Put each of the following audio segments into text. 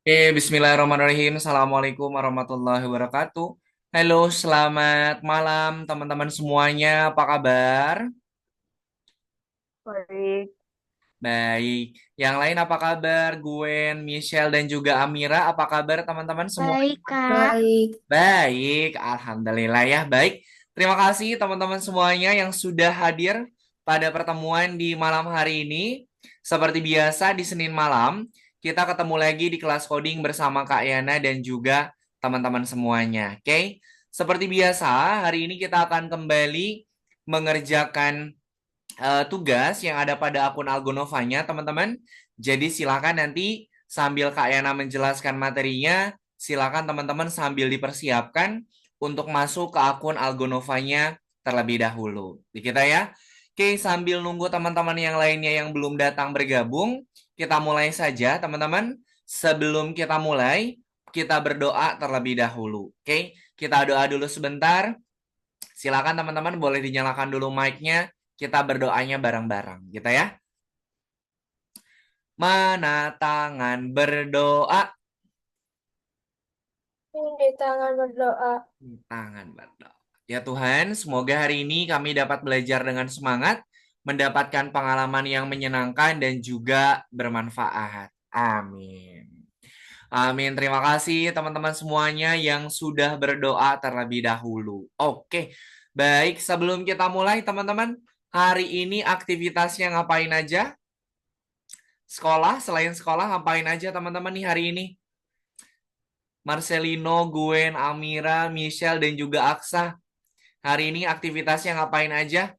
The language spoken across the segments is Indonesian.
Bismillahirrahmanirrahim. Assalamualaikum warahmatullahi wabarakatuh. Halo, selamat malam teman-teman semuanya. Apa kabar? Baik, Baik. Yang lain apa kabar? Gwen, Michelle, dan juga Amira. Apa kabar teman-teman semuanya? baik Kak. Baik, Baik. Alhamdulillah ya. Baik. Terima kasih teman-teman semuanya yang sudah hadir pada pertemuan di malam hari ini. Seperti biasa di Senin malam, kita ketemu lagi di kelas coding bersama Kak Yana dan juga teman-teman semuanya. Oke? Seperti biasa, hari ini kita akan kembali mengerjakan tugas yang ada pada akun Algonovanya, teman-teman. Jadi silakan nanti sambil Kak Yana menjelaskan materinya, silakan teman-teman sambil dipersiapkan untuk masuk ke akun Algonovanya terlebih dahulu. Di kita ya. Oke, sambil nunggu teman-teman yang lainnya yang belum datang bergabung, kita mulai saja, teman-teman. Sebelum kita mulai, kita berdoa terlebih dahulu. Oke, kita doa dulu sebentar. Silakan teman-teman boleh dinyalakan dulu mic-nya. Kita berdoanya bareng-bareng, gitu ya. Mana tangan berdoa? Ini tangan berdoa. Tangan berdoa. Ya Tuhan, semoga hari ini kami dapat belajar dengan semangat, mendapatkan pengalaman yang menyenangkan dan juga bermanfaat. Amin. Amin. Terima kasih teman-teman semuanya yang sudah berdoa terlebih dahulu. Oke, baik. Sebelum kita mulai, teman-teman, hari ini aktivitasnya ngapain aja? Sekolah, selain sekolah ngapain aja teman-teman nih hari ini? Marcelino, Gwen, Amira, Michelle, dan juga Aksa. Hari ini aktivitasnya ngapain aja?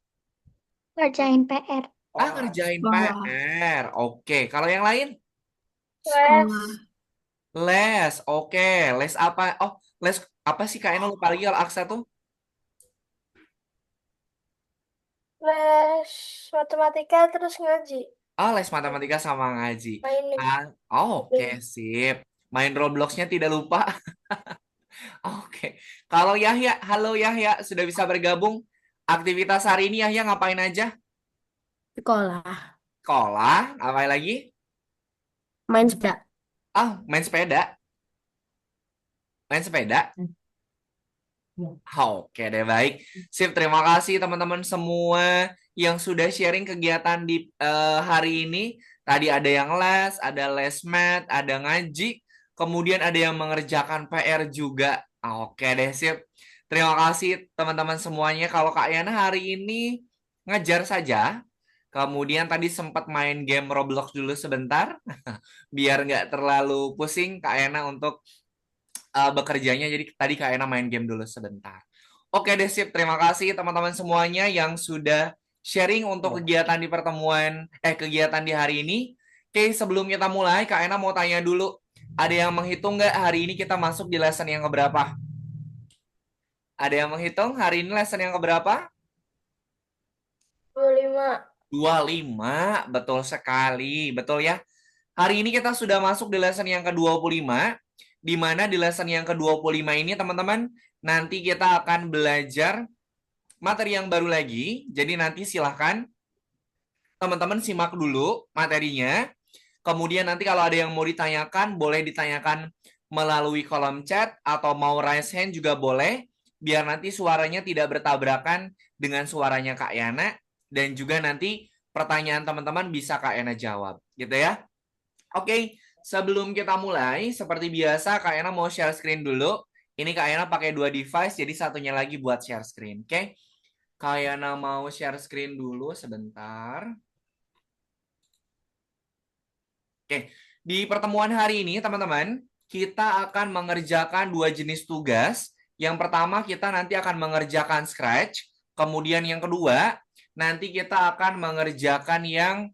Ngerjain PR. Ngerjain sekolah, PR. Oke, kalau yang lain? Les. sekolah. Les. Oke, les apa? Oh, les apa sih Kak Ena lupa lagi kalau Aksa tuh? Les matematika terus ngaji. Oh, les matematika sama ngaji. Main Ah, oke, game. sip. Main Robloxnya tidak lupa. Oke. Kalau Yahya, halo Yahya, sudah bisa bergabung? Aktivitas hari ini Yahya ngapain aja? Sekolah, Sekolah, apa lagi? main sepeda. Main sepeda. Main sepeda. Oke deh, baik. Sip, terima kasih teman-teman semua yang sudah sharing kegiatan di hari ini. Tadi ada yang les, ada les math, ada ngaji, kemudian ada yang mengerjakan PR juga. Oke deh, sip. Terima kasih teman-teman semuanya. Kalau Kak Yana hari ini ngajar saja, kemudian tadi sempat main game Roblox dulu sebentar, biar nggak terlalu pusing Kak Yana untuk bekerjanya. Jadi tadi Kak Ena main game dulu sebentar. Oke deh, sip. Terima kasih teman-teman semuanya yang sudah sharing untuk kegiatan di kegiatan di hari ini. Oke, sebelum kita mulai, Kak Ena mau tanya dulu. Ada yang menghitung nggak hari ini kita masuk di lesson yang keberapa? Ada yang menghitung hari ini lesson yang keberapa? 25. 25, betul sekali. Betul ya. Hari ini kita sudah masuk di lesson yang ke-25, di mana di lesson yang ke-25 ini teman-teman, nanti kita akan belajar materi yang baru lagi. Jadi nanti silahkan teman-teman simak dulu materinya. Kemudian nanti kalau ada yang mau ditanyakan, boleh ditanyakan melalui kolom chat atau mau raise hand juga boleh. Biar nanti suaranya tidak bertabrakan dengan suaranya Kak Yana. Dan juga nanti pertanyaan teman-teman bisa Kak Yana jawab. Gitu ya. Oke, sebelum kita mulai, seperti biasa Kak Yana mau share screen dulu. Ini Kak Yana pakai dua device, jadi satunya lagi buat share screen. Oke, Kak Yana mau share screen dulu sebentar. Oke, di pertemuan hari ini teman-teman, kita akan mengerjakan dua jenis tugas. Yang pertama kita nanti akan mengerjakan Scratch. Kemudian yang kedua, nanti kita akan mengerjakan yang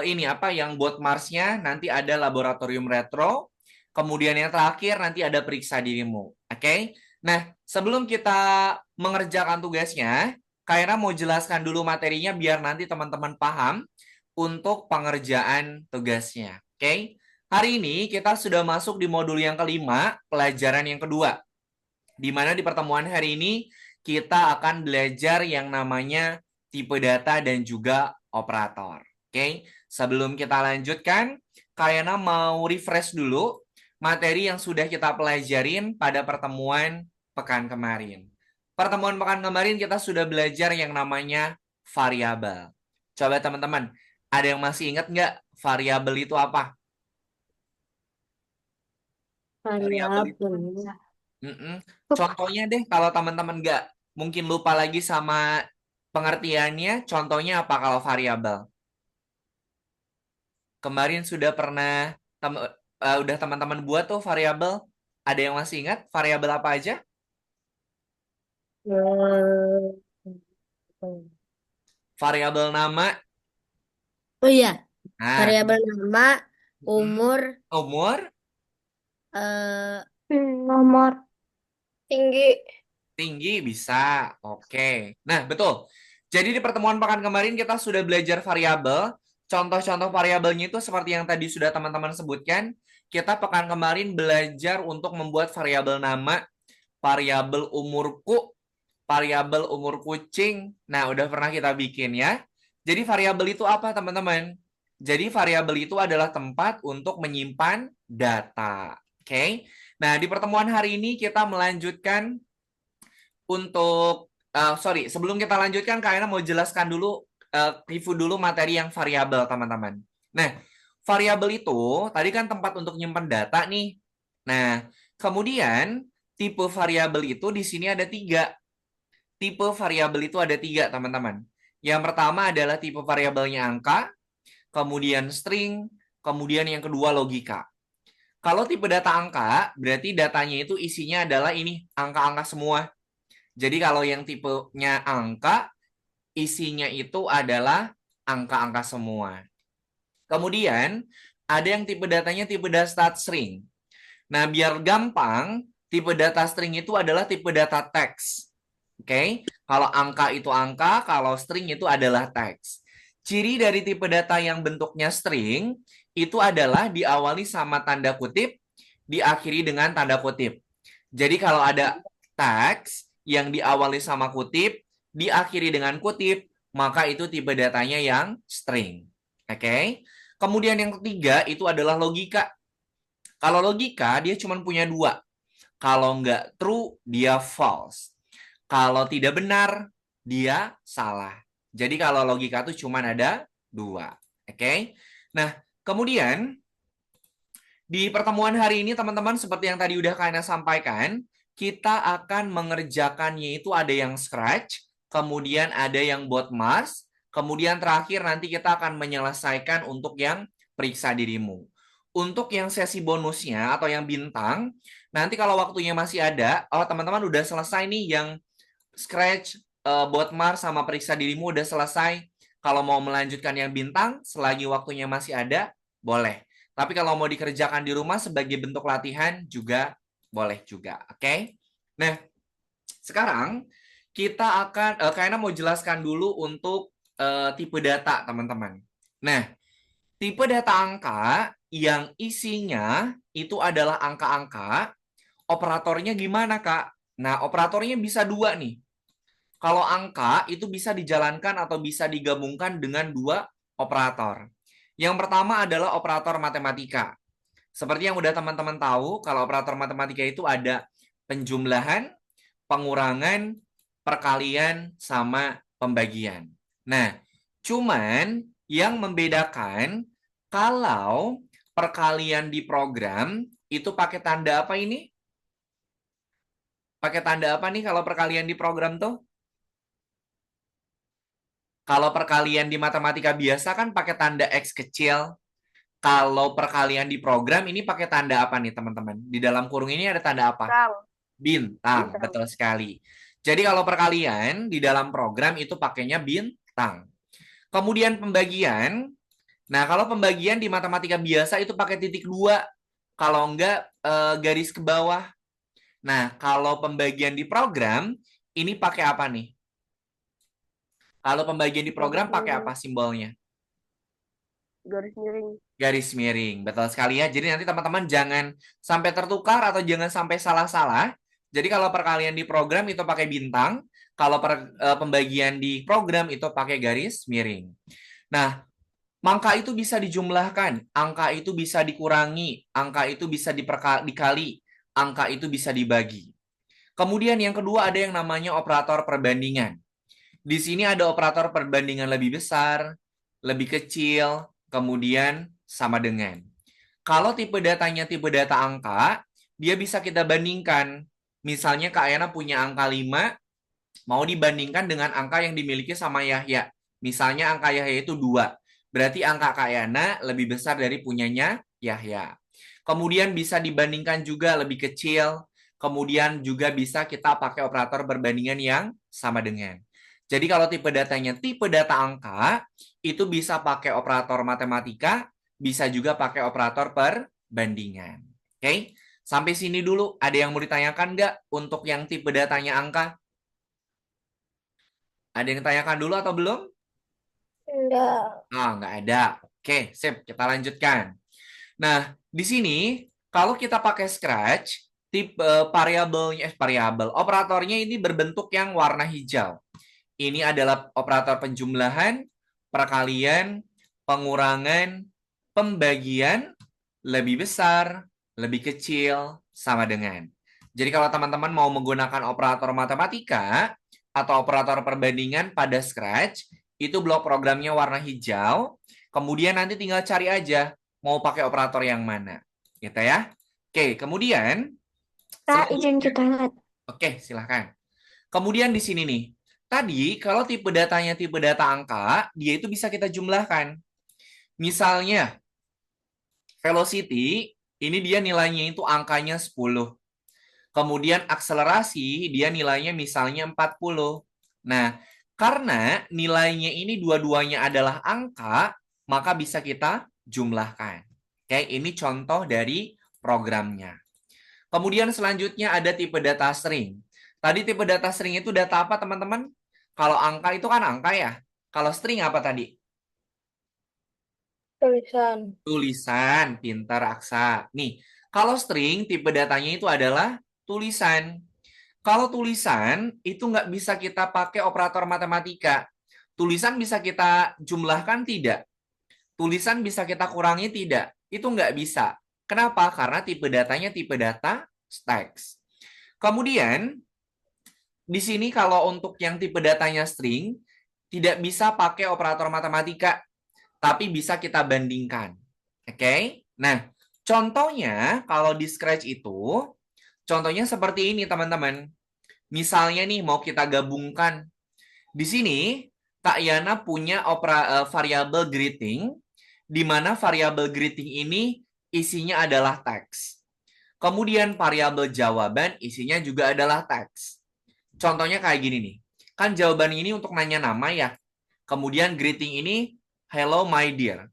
ini apa yang buat Mars-nya nanti ada laboratorium retro. Kemudian yang terakhir nanti ada periksa dirimu. Oke. Nah, sebelum kita mengerjakan tugasnya, Kaira mau jelaskan dulu materinya biar nanti teman-teman paham untuk pengerjaan tugasnya. Oke. Hari ini kita sudah masuk di modul yang kelima, pelajaran yang kedua. Di mana di pertemuan hari ini kita akan belajar yang namanya tipe data dan juga operator. Oke, sebelum kita lanjutkan, Kayana mau refresh dulu materi yang sudah kita pelajarin pada pertemuan pekan kemarin. Pertemuan pekan kemarin kita sudah belajar yang namanya variabel. Coba teman-teman, ada yang masih ingat nggak variabel itu apa? Variabel itu. Variabel. Mm-mm. Contohnya deh, kalau teman-teman nggak mungkin lupa lagi sama pengertiannya, contohnya apa kalau variabel? Kemarin sudah pernah udah teman-teman buat tuh variabel. Ada yang masih ingat variabel apa aja? Eh, Variabel nama. Oh iya, Nah, variabel nama, umur, umur, eh Nomor tinggi. tinggi bisa. Oke. Nah, betul. Jadi di pertemuan pekan kemarin kita sudah belajar variabel. Contoh-contoh variabelnya itu seperti yang tadi sudah teman-teman sebutkan. Kita pekan kemarin belajar untuk membuat variabel nama, variabel umurku, variabel umur kucing. Nah, udah pernah kita bikin ya. Jadi variabel itu apa, teman-teman? Jadi variabel itu adalah tempat untuk menyimpan data. Oke. Nah, di pertemuan hari ini kita melanjutkan untuk sorry, sebelum kita lanjutkan, Kak Ena mau jelaskan dulu, review dulu materi yang variabel, teman-teman. Nah, variabel itu tadi kan tempat untuk nyimpan data nih. Nah, kemudian tipe variabel itu di sini ada tiga. Tipe variabel itu ada tiga, teman-teman. Yang pertama adalah tipe variabelnya angka, kemudian string, kemudian yang kedua logika. Kalau tipe data angka, berarti datanya itu isinya adalah ini, angka-angka semua. Jadi kalau yang tipenya angka, isinya itu adalah angka-angka semua. Kemudian, ada yang tipe datanya tipe data string. Nah, biar gampang, tipe data string itu adalah tipe data teks. Oke, kalau angka itu angka, kalau string itu adalah teks. Ciri dari tipe data yang bentuknya string itu adalah diawali sama tanda kutip, diakhiri dengan tanda kutip. Jadi kalau ada teks yang diawali sama kutip, diakhiri dengan kutip, maka itu tipe datanya yang string. Oke. Kemudian yang ketiga itu adalah logika. Kalau logika dia cuma punya dua. Kalau nggak true, dia false. Kalau tidak benar, dia salah. Jadi kalau logika itu cuma ada dua. Oke. Nah, kemudian di pertemuan hari ini teman-teman seperti yang tadi udah Kak sampaikan, kita akan mengerjakannya itu ada yang scratch, kemudian ada yang buat Mars, kemudian terakhir nanti kita akan menyelesaikan untuk yang periksa dirimu. Untuk yang sesi bonusnya atau yang bintang, nanti kalau waktunya masih ada, oh teman-teman udah selesai nih yang scratch, buat Mars sama periksa dirimu udah selesai. Kalau mau melanjutkan yang bintang, selagi waktunya masih ada, boleh. Tapi kalau mau dikerjakan di rumah sebagai bentuk latihan juga boleh juga, oke? Nah, sekarang kita akan, Kayaknya mau jelaskan dulu untuk tipe data, teman-teman. Nah, tipe data angka yang isinya itu adalah angka-angka, operatornya gimana, Kak? Nah, operatornya bisa dua nih. Kalau angka itu bisa dijalankan atau bisa digabungkan dengan dua operator. Yang pertama adalah operator matematika. Seperti yang udah teman-teman tahu, kalau operator matematika itu ada penjumlahan, pengurangan, perkalian, sama pembagian. Nah, cuman yang membedakan kalau perkalian di program itu pakai tanda apa ini? Pakai tanda apa nih kalau perkalian di program tuh? Kalau perkalian di matematika biasa kan pakai tanda X kecil. Kalau perkalian di program ini pakai tanda apa nih teman-teman? Di dalam kurung ini ada tanda apa? Bintang. Bintang, Bintang. betul sekali. Jadi kalau perkalian di dalam program itu pakainya bintang. Kemudian pembagian. Nah, kalau pembagian di matematika biasa itu pakai titik dua. Kalau enggak garis ke bawah. Nah, kalau pembagian di program ini pakai apa nih? Kalau pembagian di program pakai apa simbolnya? Garis miring. Garis miring, betul sekali ya. Jadi nanti teman-teman jangan sampai tertukar atau jangan sampai salah-salah. Jadi kalau perkalian di program itu pakai bintang, kalau pembagian di program itu pakai garis miring. Nah, Mangka itu bisa dijumlahkan, angka itu bisa dikurangi, angka itu bisa dikali, angka itu bisa dibagi. Kemudian yang kedua ada yang namanya operator perbandingan. Di sini ada operator perbandingan lebih besar, lebih kecil, kemudian sama dengan. Kalau tipe datanya tipe data angka, dia bisa kita bandingkan. Misalnya Kak Ayana punya angka 5, mau dibandingkan dengan angka yang dimiliki sama Yahya. Misalnya angka Yahya itu 2. Berarti angka Kak Ayana lebih besar dari punyanya Yahya. Kemudian bisa dibandingkan juga lebih kecil. Kemudian juga bisa kita pakai operator perbandingan yang sama dengan. Jadi kalau tipe datanya tipe data angka, itu bisa pakai operator matematika, bisa juga pakai operator perbandingan. Oke, sampai sini dulu. Ada yang mau ditanyakan nggak untuk yang tipe datanya angka? Ada yang ditanyakan dulu atau belum? Enggak. Nggak ada. Oke, sip. Kita lanjutkan. Nah, di sini kalau kita pakai Scratch, tipe variabel, operatornya ini berbentuk yang warna hijau. Ini adalah operator penjumlahan, perkalian, pengurangan, pembagian, lebih besar, lebih kecil, sama dengan. Jadi kalau teman-teman mau menggunakan operator matematika atau operator perbandingan pada Scratch, itu blok programnya warna hijau. Kemudian nanti tinggal cari aja mau pakai operator yang mana. Gitu ya. Oke, kemudian Kak, izin ke toilet. Oke, silahkan. Kemudian di sini nih, tadi kalau tipe datanya tipe data angka, dia itu bisa kita jumlahkan. Misalnya, velocity, ini dia nilainya itu angkanya 10. Kemudian akselerasi, dia nilainya misalnya 40. Nah, karena nilainya ini dua-duanya adalah angka, maka bisa kita jumlahkan. Oke, ini contoh dari programnya. Kemudian selanjutnya ada tipe data string. Tadi tipe data string itu data apa, teman-teman? Kalau angka itu kan angka ya. Kalau string apa tadi? Tulisan. Tulisan, pintar Aksa. Nih, kalau string tipe datanya itu adalah tulisan. Kalau tulisan itu nggak bisa kita pakai operator matematika. Tulisan bisa kita jumlahkan tidak? Tulisan bisa kita kurangi tidak? Itu nggak bisa. Kenapa? Karena tipe datanya tipe data teks. Kemudian, di sini kalau untuk yang tipe datanya string, tidak bisa pakai operator matematika, tapi bisa kita bandingkan. Oke? Nah, contohnya kalau di Scratch itu, contohnya seperti ini teman-teman. Misalnya nih mau kita gabungkan. Di sini Kak Yana punya variabel greeting, di mana variabel greeting ini isinya adalah teks. Kemudian variabel jawaban isinya juga adalah teks. Contohnya kayak gini nih. Kan jawaban ini untuk nanya nama ya. Kemudian greeting ini hello my dear.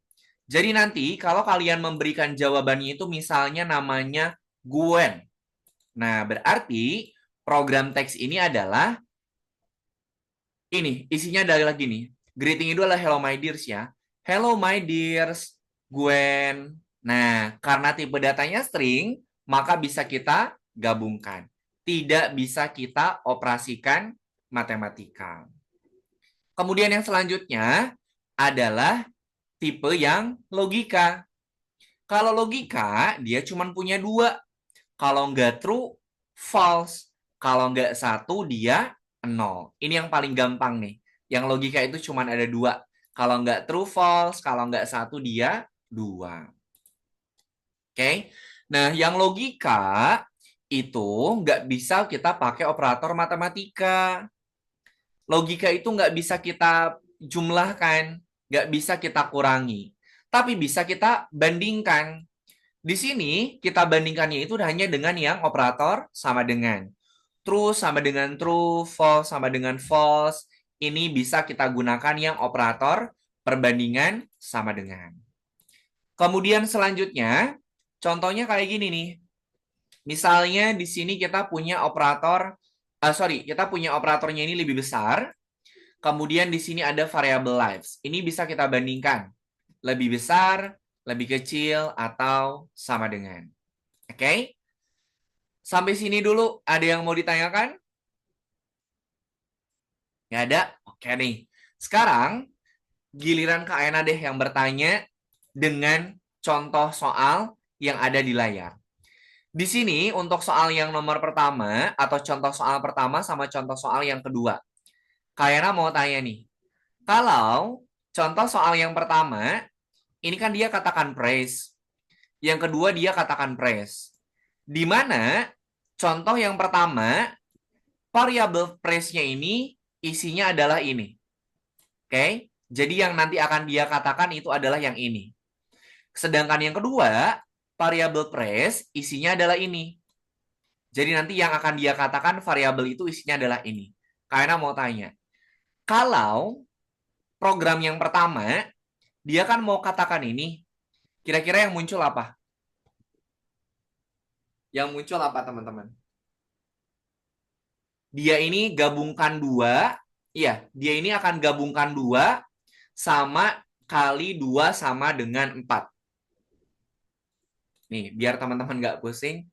Jadi nanti kalau kalian memberikan jawabannya itu misalnya namanya Gwen. Nah, berarti program teks ini adalah ini, isinya adalah gini. Greeting itu adalah hello my dears ya. Hello my dears, Gwen. Nah, karena tipe datanya string, maka bisa kita gabungkan. Tidak bisa kita operasikan matematika. Kemudian yang selanjutnya adalah tipe yang logika. Kalau logika, dia cuma punya 2. Kalau nggak true, false. Kalau nggak 1, dia 0. Ini yang paling gampang nih. Yang logika itu cuma ada 2. Kalau nggak true, false. Kalau nggak 1, dia 2. Oke? Nah, yang logika itu nggak bisa kita pakai operator matematika. Logika itu nggak bisa kita jumlahkan, nggak bisa kita kurangi. Tapi bisa kita bandingkan. Di sini kita bandingkannya itu hanya dengan yang operator sama dengan. True sama dengan true, false sama dengan false. Ini bisa kita gunakan yang operator perbandingan sama dengan. Kemudian selanjutnya, contohnya kayak gini nih. Misalnya di sini kita punya kita punya operatornya ini lebih besar. Kemudian di sini ada variable lives. Ini bisa kita bandingkan. Lebih besar, lebih kecil, atau sama dengan. Oke? Sampai sini dulu. Ada yang mau ditanyakan? Nggak ada? Oke nih. Sekarang, giliran Kak Ena deh yang bertanya dengan contoh soal yang ada di layar. Di sini untuk soal yang nomor pertama atau contoh soal pertama sama contoh soal yang kedua. Kak Ena mau tanya nih, kalau contoh soal yang pertama, ini kan dia katakan praise. Yang kedua dia katakan praise. Di mana contoh yang pertama, variabel praise-nya ini isinya adalah ini. Oke? Jadi yang nanti akan dia katakan itu adalah yang ini. Sedangkan yang kedua, variabel praise isinya adalah ini. Jadi nanti yang akan dia katakan variabel itu isinya adalah ini. Karena mau tanya, kalau program yang pertama, dia kan mau katakan ini, kira-kira yang muncul apa? Yang muncul apa, teman-teman? Dia ini gabungkan dua, iya, dia ini akan gabungkan dua sama kali dua sama dengan 4. Nih, biar teman-teman nggak pusing.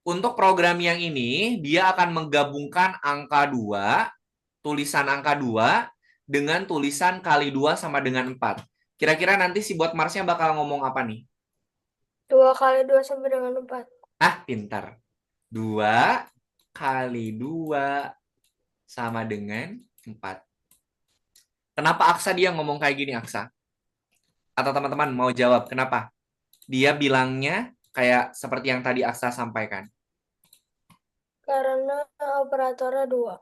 Untuk program yang ini, dia akan menggabungkan angka 2, tulisan angka 2, dengan tulisan kali 2 sama dengan 4. Kira-kira nanti si bot Marsnya bakal ngomong apa nih? 2 kali 2 sama dengan 4. Ah, pintar. 2 kali 2 sama dengan 4. Kenapa Aksa dia ngomong kayak gini, Aksa? Atau teman-teman mau jawab, kenapa? Dia bilangnya kayak seperti yang tadi Aksa sampaikan. Karena operatornya 2.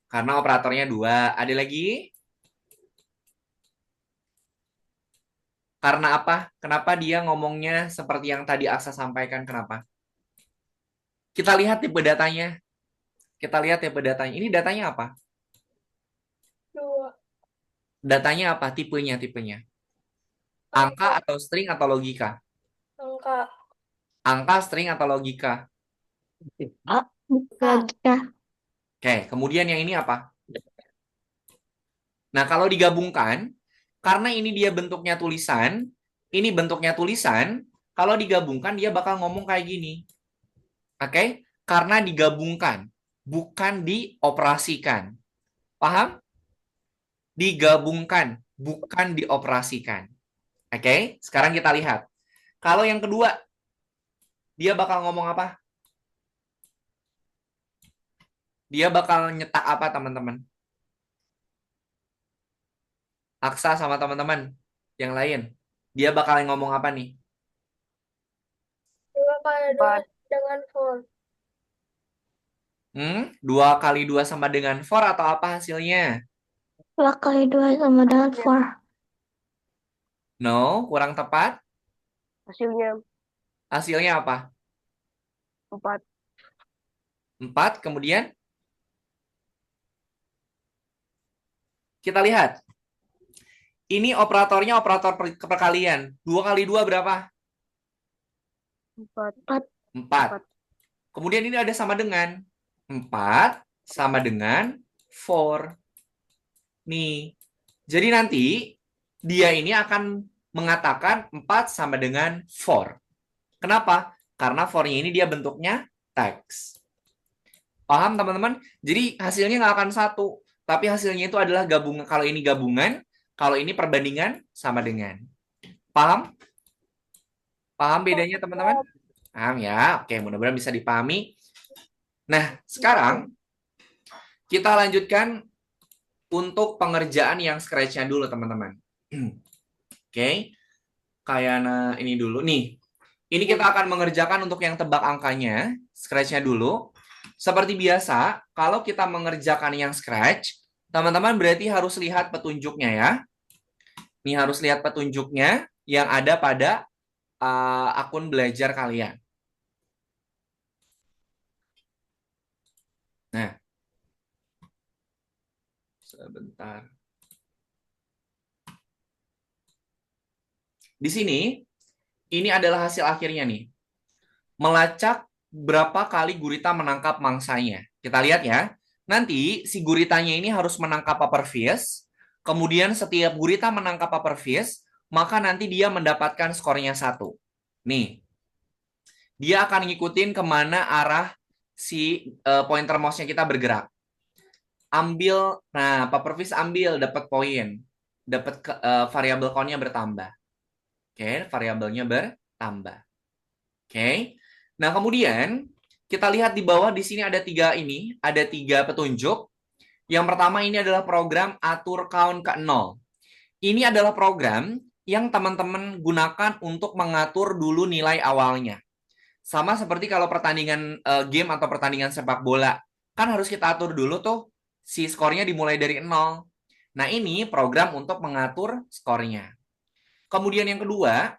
Karena operatornya 2. Ada lagi? Karena apa? Kenapa dia ngomongnya seperti yang tadi Aksa sampaikan? Kenapa? Kita lihat tipe datanya. Kita lihat tipe datanya. Ini datanya apa? 2. Datanya apa? Tipenya. Angka atau string atau logika? Angka. Angka, string atau logika? Logika. Oke, kemudian yang ini apa? Nah, kalau digabungkan, karena ini dia bentuknya tulisan, ini bentuknya tulisan, kalau digabungkan dia bakal ngomong kayak gini. Oke? Karena digabungkan, bukan dioperasikan. Paham? Digabungkan, bukan dioperasikan. Oke? Sekarang kita lihat. Kalau yang kedua, dia bakal ngomong apa? Dia bakal nyetak apa, teman-teman? Aksa sama teman-teman yang lain. Dia bakal ngomong apa nih? 2 kali 2 dengan 4. 2 kali 2 sama dengan 4 atau apa hasilnya? 2 kali 2 sama dengan 4. No, kurang tepat. Hasilnya Hasilnya apa? 4. 4, kemudian kita lihat. Ini operatornya operator perkalian. 2 kali 2 berapa? 4. 4. Kemudian ini ada sama dengan 4 sama dengan 4. Nih. Jadi nanti dia ini akan mengatakan 4 sama dengan 4. Kenapa? Karena 4-nya ini dia bentuknya teks. Paham, teman-teman? Jadi hasilnya nggak akan satu. Tapi hasilnya itu adalah gabungan. Kalau ini gabungan, kalau ini perbandingan sama dengan. Paham? Paham bedanya, teman-teman? Paham ya? Oke, mudah-mudahan bisa dipahami. Nah, sekarang kita lanjutkan untuk pengerjaan yang scratch-nya dulu, teman-teman. Oke. Kayak ini dulu. Nih, ini kita akan mengerjakan untuk yang tebak angkanya. Scratch-nya dulu. Seperti biasa, kalau kita mengerjakan yang scratch, teman-teman berarti harus lihat petunjuknya ya. Ini harus lihat petunjuknya yang ada pada akun belajar kalian. Nah, sebentar. Di sini, ini adalah hasil akhirnya nih. Melacak berapa kali gurita menangkap mangsanya. Kita lihat ya. Nanti si guritanya ini harus menangkap pufferfish. Kemudian setiap gurita menangkap pufferfish, maka nanti dia mendapatkan skornya 1. Nih, dia akan ngikutin kemana arah si pointer mouse-nya kita bergerak. ambil, nah Pak Pervis ambil, dapat poin. Dapat variabel count-nya bertambah. Oke, variabelnya bertambah. Oke. Nah, kemudian kita lihat di bawah di sini ada tiga petunjuk. Yang pertama ini adalah program atur count ke 0. Ini adalah program yang teman-teman gunakan untuk mengatur dulu nilai awalnya. Sama seperti kalau pertandingan game atau pertandingan sepak bola. Kan harus kita atur dulu tuh si skornya dimulai dari 0. Nah, ini program untuk mengatur skornya. Kemudian yang kedua,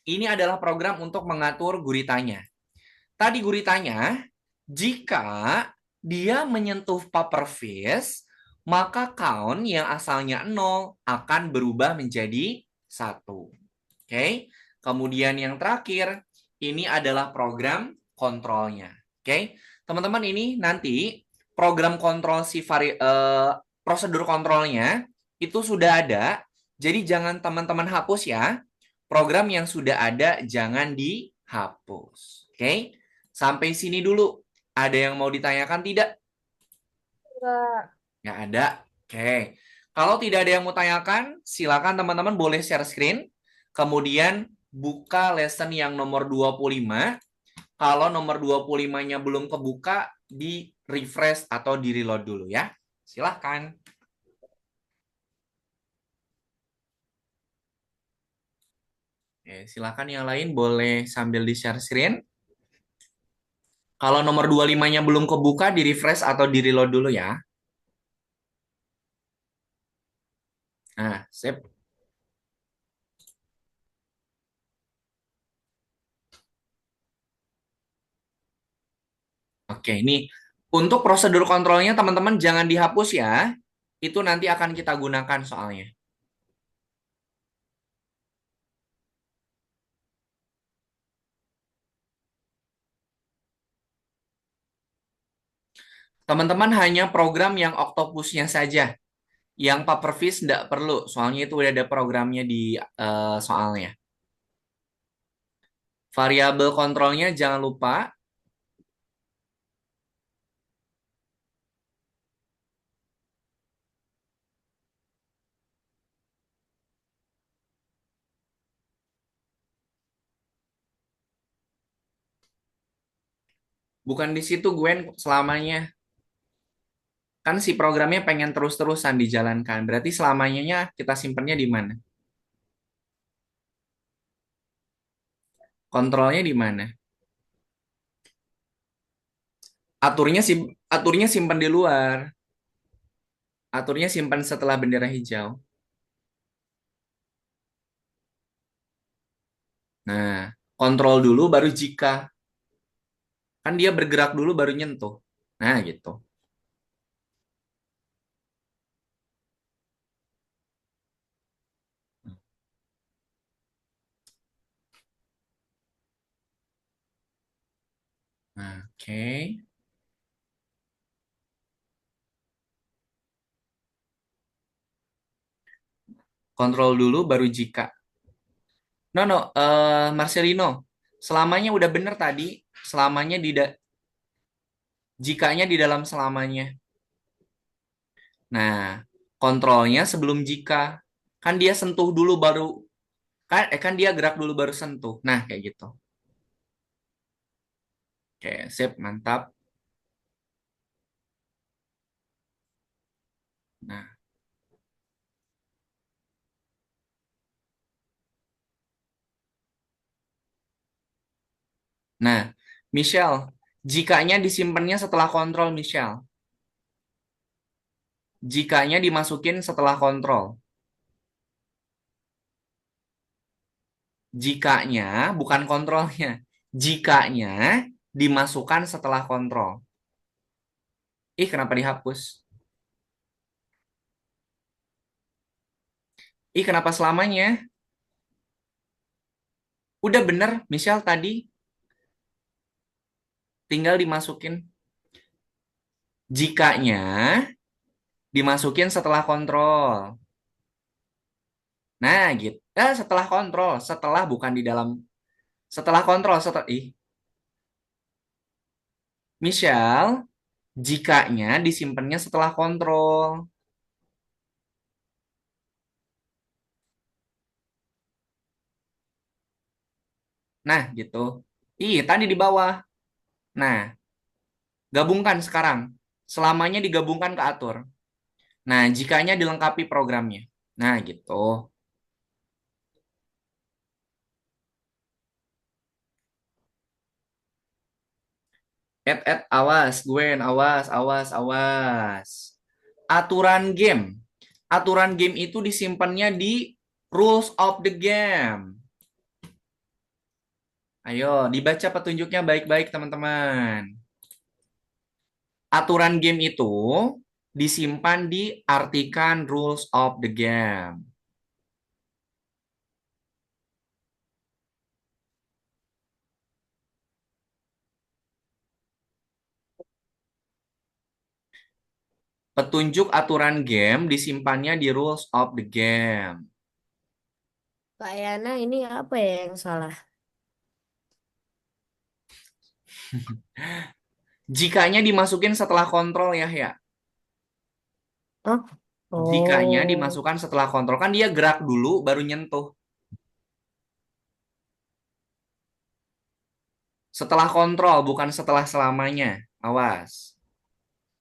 ini adalah program untuk mengatur guritanya. Tadi guritanya, jika dia menyentuh pufferfish, maka count yang asalnya 0 akan berubah menjadi 1. Oke. Kemudian yang terakhir, ini adalah program kontrolnya. Oke. Teman-teman, ini nanti program kontrol prosedur kontrolnya itu sudah ada. Jadi jangan teman-teman hapus ya. Program yang sudah ada jangan dihapus. Oke. Sampai sini dulu. Ada yang mau ditanyakan tidak? Enggak. Nggak ada. Oke. Kalau tidak ada yang mau tanyakan, silakan teman-teman boleh share screen. Kemudian buka lesson yang nomor 25. Kalau nomor 25-nya belum kebuka, di refresh atau di reload dulu ya. Silahkan. Oke, silakan yang lain boleh sambil di share screen. Kalau nomor 25-nya belum kebuka, di refresh atau di reload dulu ya. Nah, sip. Oke, ini untuk prosedur kontrolnya teman-teman jangan dihapus ya. Itu nanti akan kita gunakan soalnya. Teman-teman hanya program yang Octopusnya saja. Yang Pufferfish tidak perlu, soalnya itu udah ada programnya di soalnya. Variabel kontrolnya jangan lupa. Bukan di situ Gwen selamanya. Kan si programnya pengen terus-terusan dijalankan. Berarti selamanya kita simpennya di mana? Kontrolnya di mana? Aturnya simpan di luar. Aturnya simpan setelah bendera hijau. Nah, kontrol dulu baru jika. Kan dia bergerak dulu baru nyentuh. Nah, gitu. Nah, oke. Kontrol dulu baru jika. No, Marcelino. Selamanya udah bener tadi. Selamanya jikanya di dalam selamanya. Nah, kontrolnya sebelum jika. Kan dia sentuh dulu baru kan dia gerak dulu baru sentuh. Nah, kayak gitu. Oke, sip, mantap. Nah, nah, Michelle, jikanya disimpannya setelah kontrol, Michelle. Jikanya dimasukin setelah kontrol. Jikanya, bukan kontrolnya. Jikanya dimasukkan setelah kontrol. Ih, kenapa dihapus? Ih, kenapa selamanya? Udah bener, Michelle tadi tinggal dimasukin. Jikanya dimasukin setelah kontrol. Nah, gitu. Setelah kontrol, setelah bukan di dalam. Setelah kontrol, Michelle, Jikanya disimpannya setelah kontrol. Nah, gitu. Ih, tadi di bawah. Nah, gabungkan sekarang. Selamanya digabungkan ke atur. Nah, jikanya dilengkapi programnya. Nah, gitu. Awas, Gwen, awas, awas, awas. Aturan game. Aturan game itu disimpannya di rules of the game. Ayo, dibaca petunjuknya baik-baik, teman-teman. Aturan game itu disimpan di artikan rules of the game. Petunjuk aturan game disimpannya di rules of the game. Kak Yana, ini apa ya yang salah? Jikanya dimasukin setelah kontrol ya, ya. Oh, Jikanya oh, dimasukkan setelah kontrol. Kan dia gerak dulu baru nyentuh. Setelah kontrol, bukan setelah selamanya. Awas.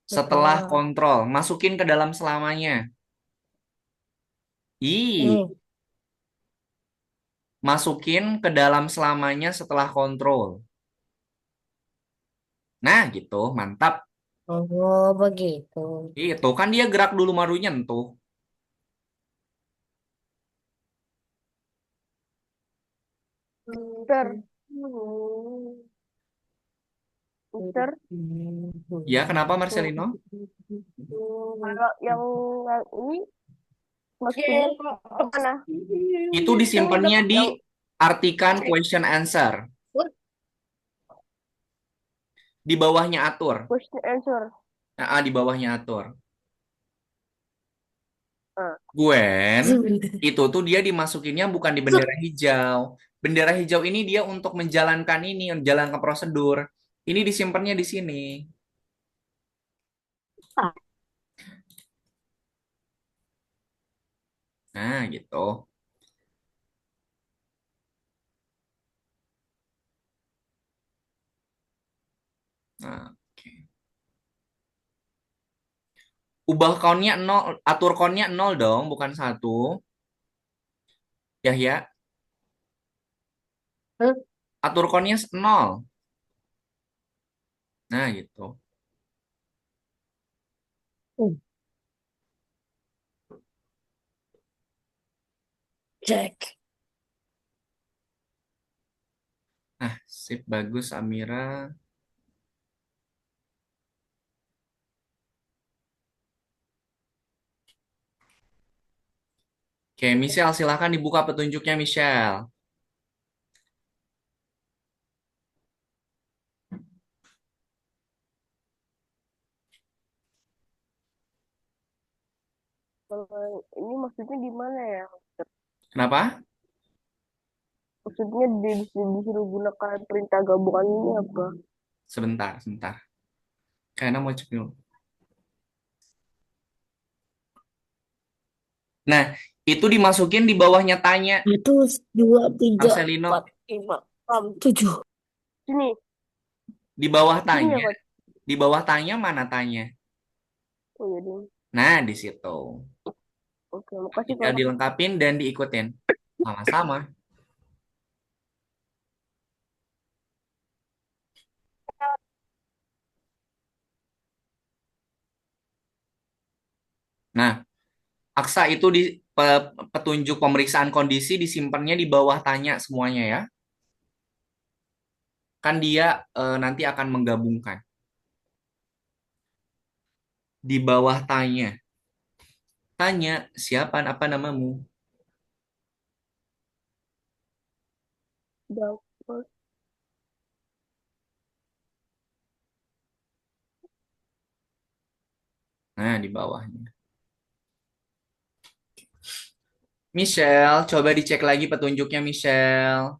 Setelah setelah. kontrol, masukin ke dalam selamanya. Ih, Ini. masukin ke dalam selamanya setelah kontrol. Nah, gitu, mantap. Oh, begitu. Itu kan dia gerak dulu baru nyentuh. Mister. Hmm. Mister. Ya, kenapa Marcelino? Kalau yang ini masukinnya ke mana? Itu disimpannya di Yang artikan question answer. Di bawahnya atur. question answer. Nah, di bawahnya atur. Ah, Gwen, itu tuh dia dimasukinnya bukan di bendera hijau. Bendera hijau ini dia untuk menjalankan ini, menjalankan prosedur. Ini disimpannya di sini. Nah, gitu. Nah, oke. Ubah countnya 0, atur countnya 0 dong, bukan 1. Ya, ya. Hah? Atur countnya 0. Nah, gitu. Cek. Nah, sip, bagus, Amira. Oke, Michelle, silahkan dibuka petunjuknya, Michelle. kalau ini maksudnya di mana ya? Kenapa? Maksudnya disuruh gunakan perintah gabungan ini apa? Sebentar, sebentar. Kayaknya mau cek dulu. Nah, itu dimasukin di bawahnya tanya, Satu, dua, tiga, Marcelino. empat, lima, enam, tujuh. Sini, Di bawah sini tanya, apa? di bawah tanya mana tanya? Oh iya ding. Nah, di situ. Oke, makasih Tinggal Kak. dilengkapin dan diikutin. Sama-sama. Nah, aksa itu di petunjuk pemeriksaan kondisi disimpannya di bawah tanya semuanya ya. Kan dia nanti akan menggabungkan. Di bawah tanya. Tanya, siapa apa namamu? Dapat. Nah, di bawahnya. Michelle, coba dicek lagi petunjuknya Michelle.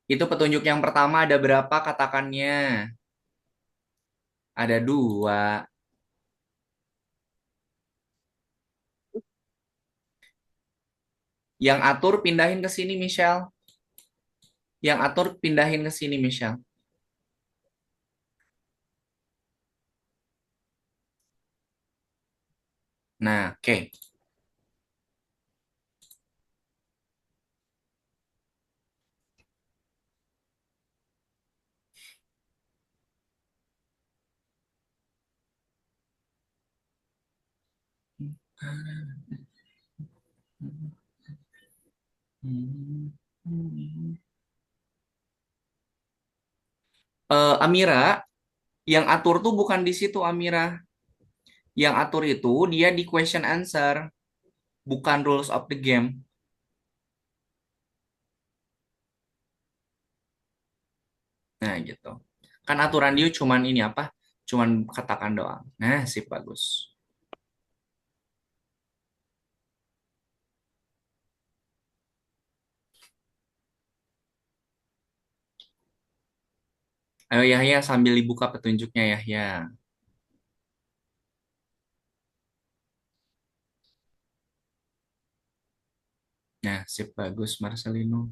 Itu petunjuk yang pertama ada berapa katakannya? Ada dua. Yang atur pindahin ke sini, Michelle. Yang atur pindahin ke sini, Michelle. Nah, oke. Amira, yang atur tuh bukan di situ, Amira. Yang atur itu dia di question answer, bukan rules of the game. Nah, gitu. Kan aturan dia cuman ini apa? Cuman katakan doang. Nah, sip bagus. Ayo Yahya sambil dibuka petunjuknya Yahya. Nah, sip bagus Marcelino.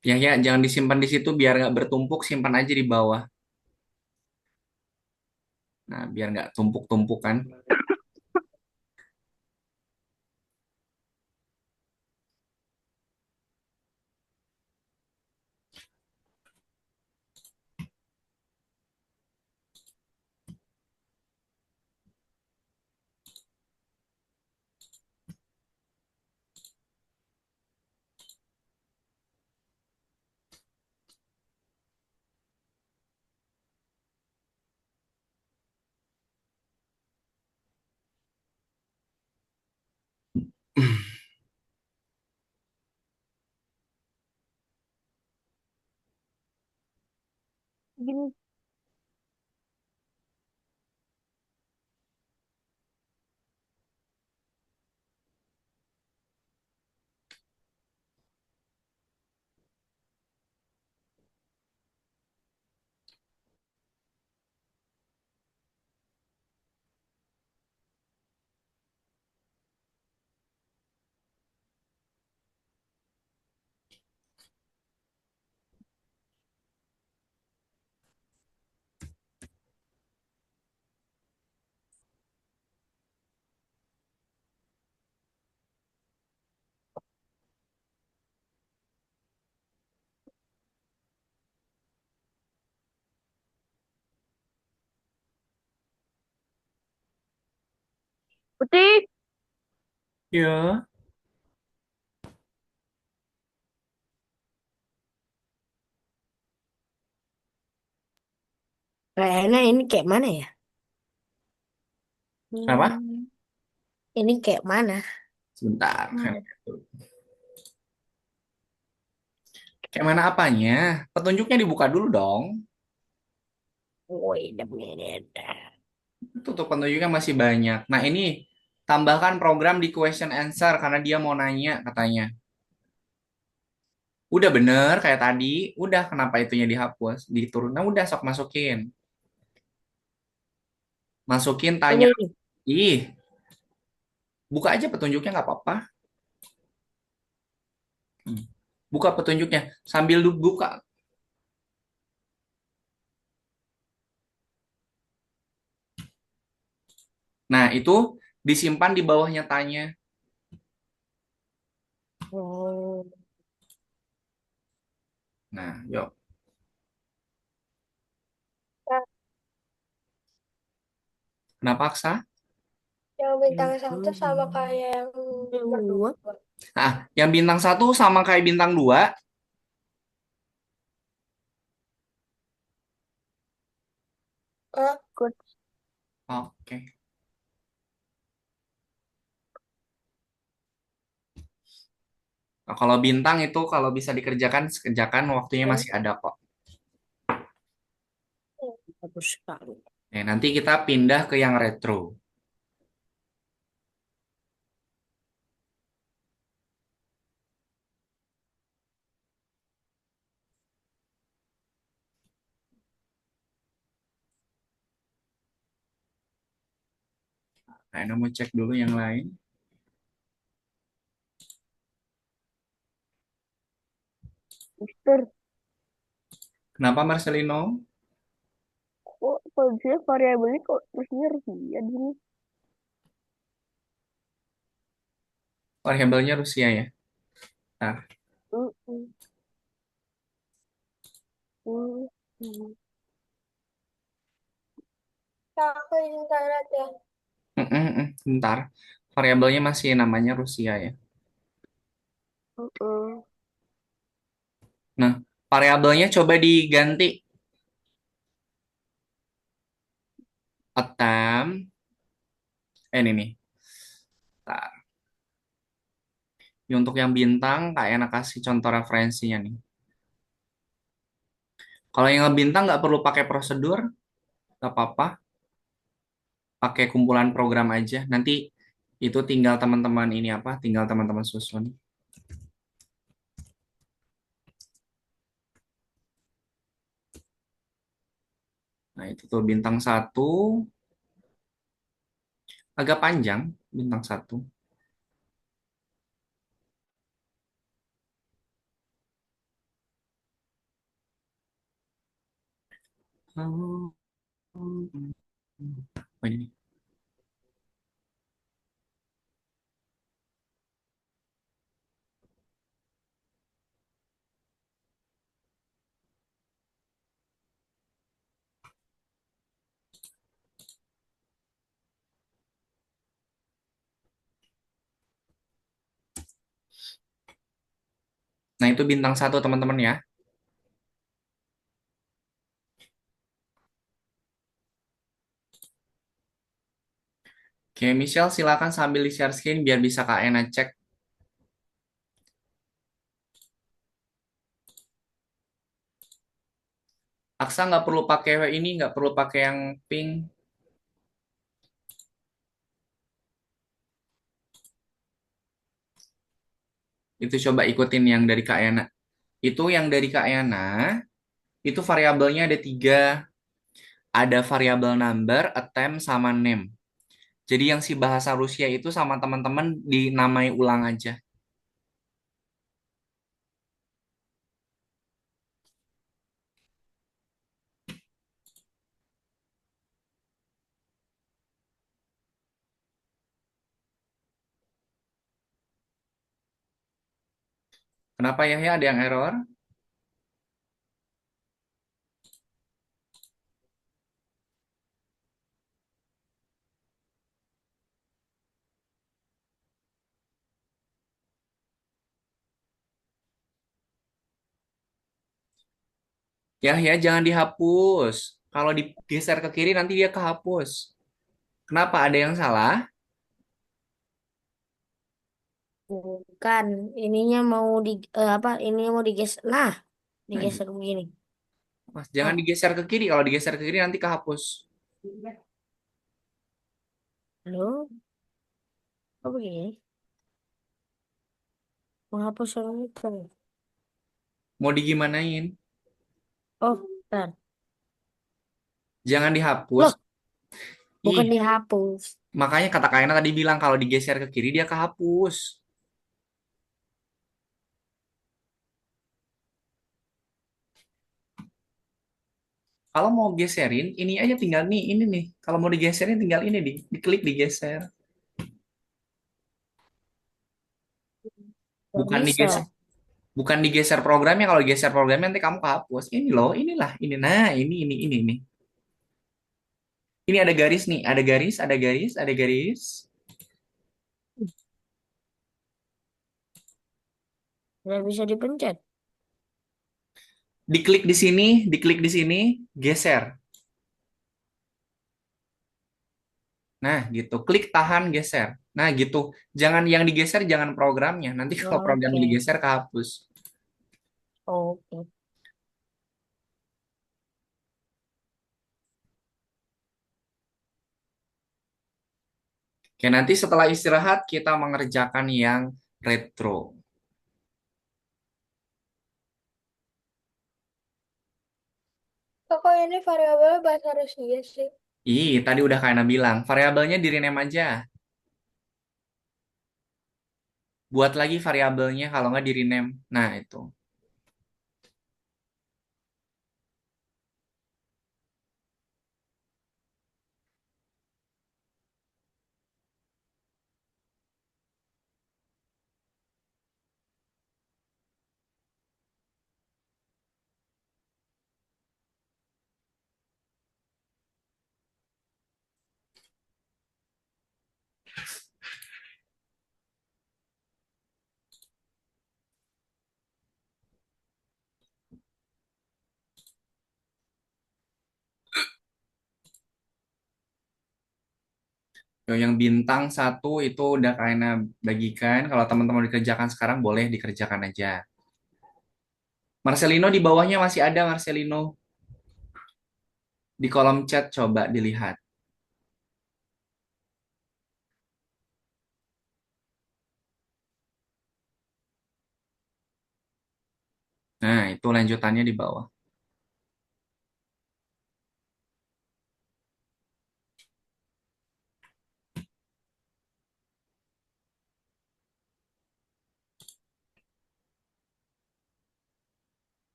Yahya jangan disimpan di situ biar nggak bertumpuk, simpan aja di bawah. Nah, biar nggak tumpuk-tumpuk kan. Gini, putih. Ya. Kayaknya ini kayak mana ya? Kenapa? Hmm, ini kayak mana? Sebentar. Hmm. Kayak mana apanya? Petunjuknya dibuka dulu dong. Wait a minute. Tutup petunjuknya masih banyak. Nah, ini tambahkan program di question answer karena dia mau nanya katanya. Udah bener kayak tadi. Udah kenapa itunya dihapus? Diturun. Nah udah sok masukin. Masukin tanya. Ini. Ih, buka aja petunjuknya nggak apa-apa. Hmm. Buka petunjuknya sambil buka. Nah, itu disimpan di bawahnya tanya. Oh, Nah, yuk. Nah, Kenapa paksa? yang bintang satu sama kayak yang nomor dua. dua. Nah, yang bintang satu sama kayak bintang dua. Ah, Good. Oke. Nah, kalau bintang itu kalau bisa dikerjakan, kerjakan waktunya masih ada kok. Bagus sekali. Nah, nanti kita pindah ke yang retro. Nah, Ena mau cek dulu yang lain. Mister, Kenapa Marcelino? kok kalau variabelnya kok terusnya Rusia gini? Variabelnya Rusia ya. Nah, Mm-mm. Mm-mm. aku internet ya. bentar. Variabelnya masih namanya Rusia ya. Mm-mm. Nah, variabelnya coba diganti. Attempt. Ini nih. Bentar. Untuk yang bintang, Kak Ena kasih contoh referensinya nih. Kalau yang bintang nggak perlu pakai prosedur, nggak apa-apa. Pakai kumpulan program aja. Nanti itu tinggal teman-teman ini apa? Tinggal teman-teman susun. Nah, itu tuh bintang satu. Agak panjang, bintang satu. Oh, ini. Nah, itu bintang satu teman-teman ya. Oke, Michelle silakan sambil di share screen biar bisa Kak Ena cek. Aksa nggak perlu pakai ini, nggak perlu pakai yang pink. Itu coba ikutin yang dari Kak Ena. Itu yang dari Kak Ena, itu variabelnya ada tiga. Ada variabel number, attempt, sama name. Jadi yang si bahasa Rusia itu sama teman-teman dinamai ulang aja. Kenapa ya ada yang error? Ya jangan dihapus. Kalau digeser ke kiri nanti dia kehapus. Kenapa ada yang salah? Bukan, ininya mau di apa? Ininya mau digeser. Nah, Nah, digeser begini. Mas, jangan Oh, digeser ke kiri. Kalau digeser ke kiri nanti kehapus. halo, kok begini? Menghapus yang itu. Mau digimanain? Oh, bentar. Jangan dihapus. Loh, Ih, bukan dihapus. makanya kata Kaina tadi bilang kalau digeser ke kiri dia kehapus. Kalau mau geserin, ini aja tinggal nih, ini nih. Kalau mau digeserin tinggal ini diklik digeser. Gak Bukan bisa. digeser, bukan digeser programnya. Kalau digeser programnya nanti kamu kehapus. Ini loh, inilah, ini. Nah, ini. Ini ada garis nih, ada garis, ada garis, ada garis. Gak bisa dipencet. Diklik di sini, geser. Nah, gitu. Klik tahan geser. Nah, gitu. Jangan yang digeser jangan programnya. Nanti kalau programnya Oke. digeser kehapus. Oke. Oke, nanti setelah istirahat kita mengerjakan yang retro. Kok ini variabelnya bahasa Rusia sih? Ih, tadi udah kayak bilang, variabelnya di rename aja. Buat lagi variabelnya kalau nggak di rename. Nah, itu. Yang bintang satu itu udah kayak bagikan. Kalau teman-teman dikerjakan sekarang boleh dikerjakan aja. Marcelino di bawahnya masih ada Marcelino. Di kolom chat coba dilihat. Nah, itu lanjutannya di bawah.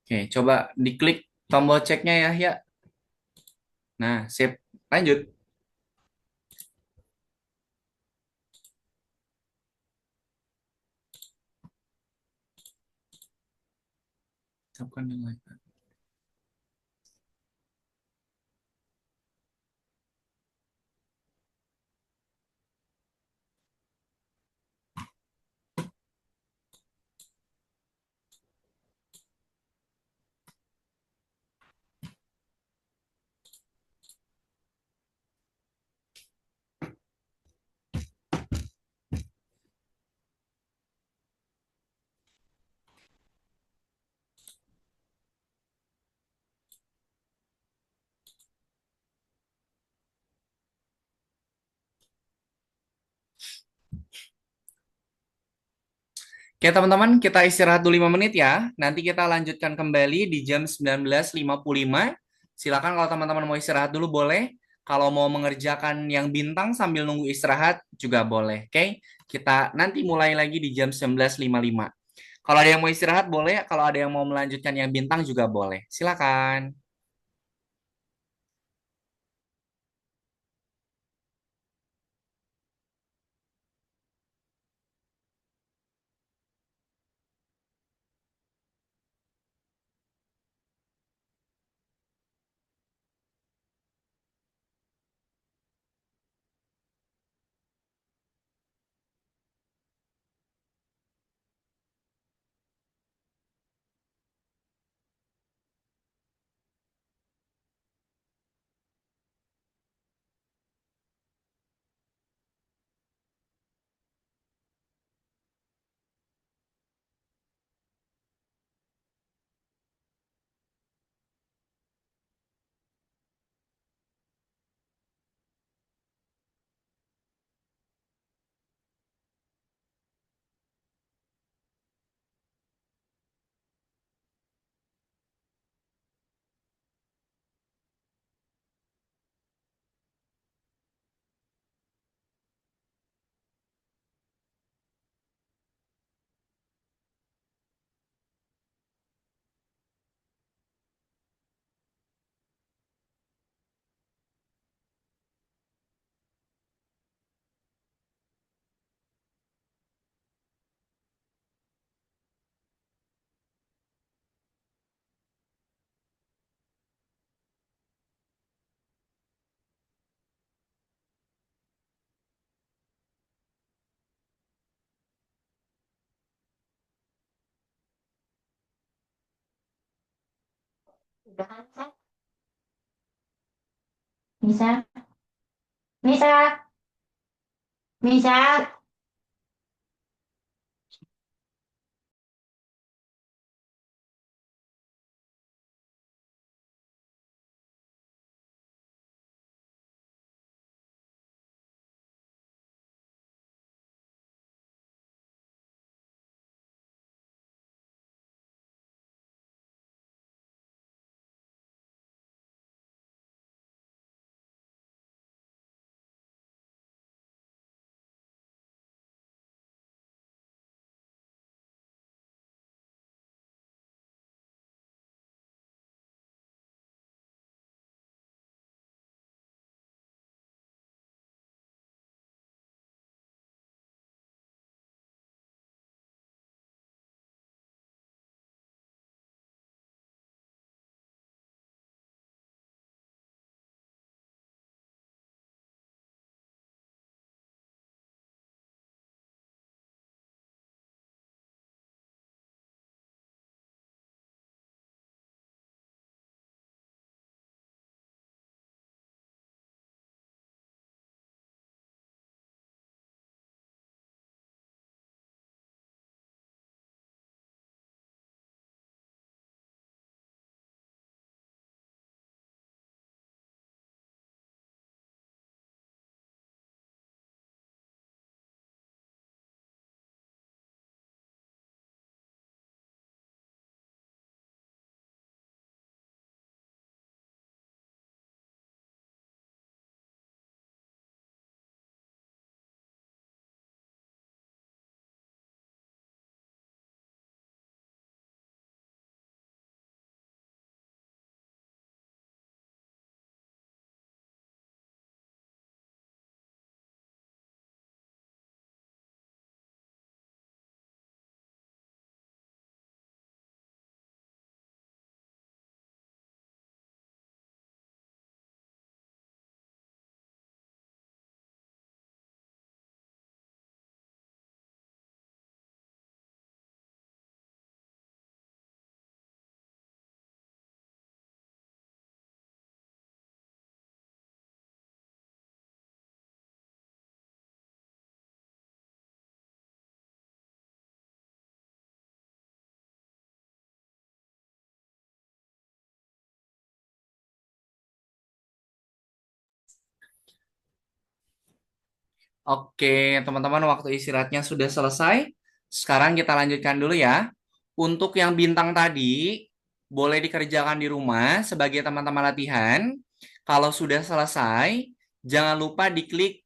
Oke, coba diklik tombol ceknya ya, ya. Nah, sip. Lanjut. Siapkan nilai. Oke, teman-teman, kita istirahat dulu 5 menit ya. Nanti kita lanjutkan kembali di jam 19.55. Silakan kalau teman-teman mau istirahat dulu boleh. Kalau mau mengerjakan yang bintang sambil nunggu istirahat juga boleh. Oke, kita nanti mulai lagi di jam 19.55. Kalau ada yang mau istirahat boleh, kalau ada yang mau melanjutkan yang bintang juga boleh. Silakan. Udah kan, Sa? Nisa, Nisa, Nisa. Oke, teman-teman, waktu istirahatnya sudah selesai. Sekarang kita lanjutkan dulu ya. Untuk yang bintang tadi, boleh dikerjakan di rumah sebagai teman-teman latihan. Kalau sudah selesai, jangan lupa diklik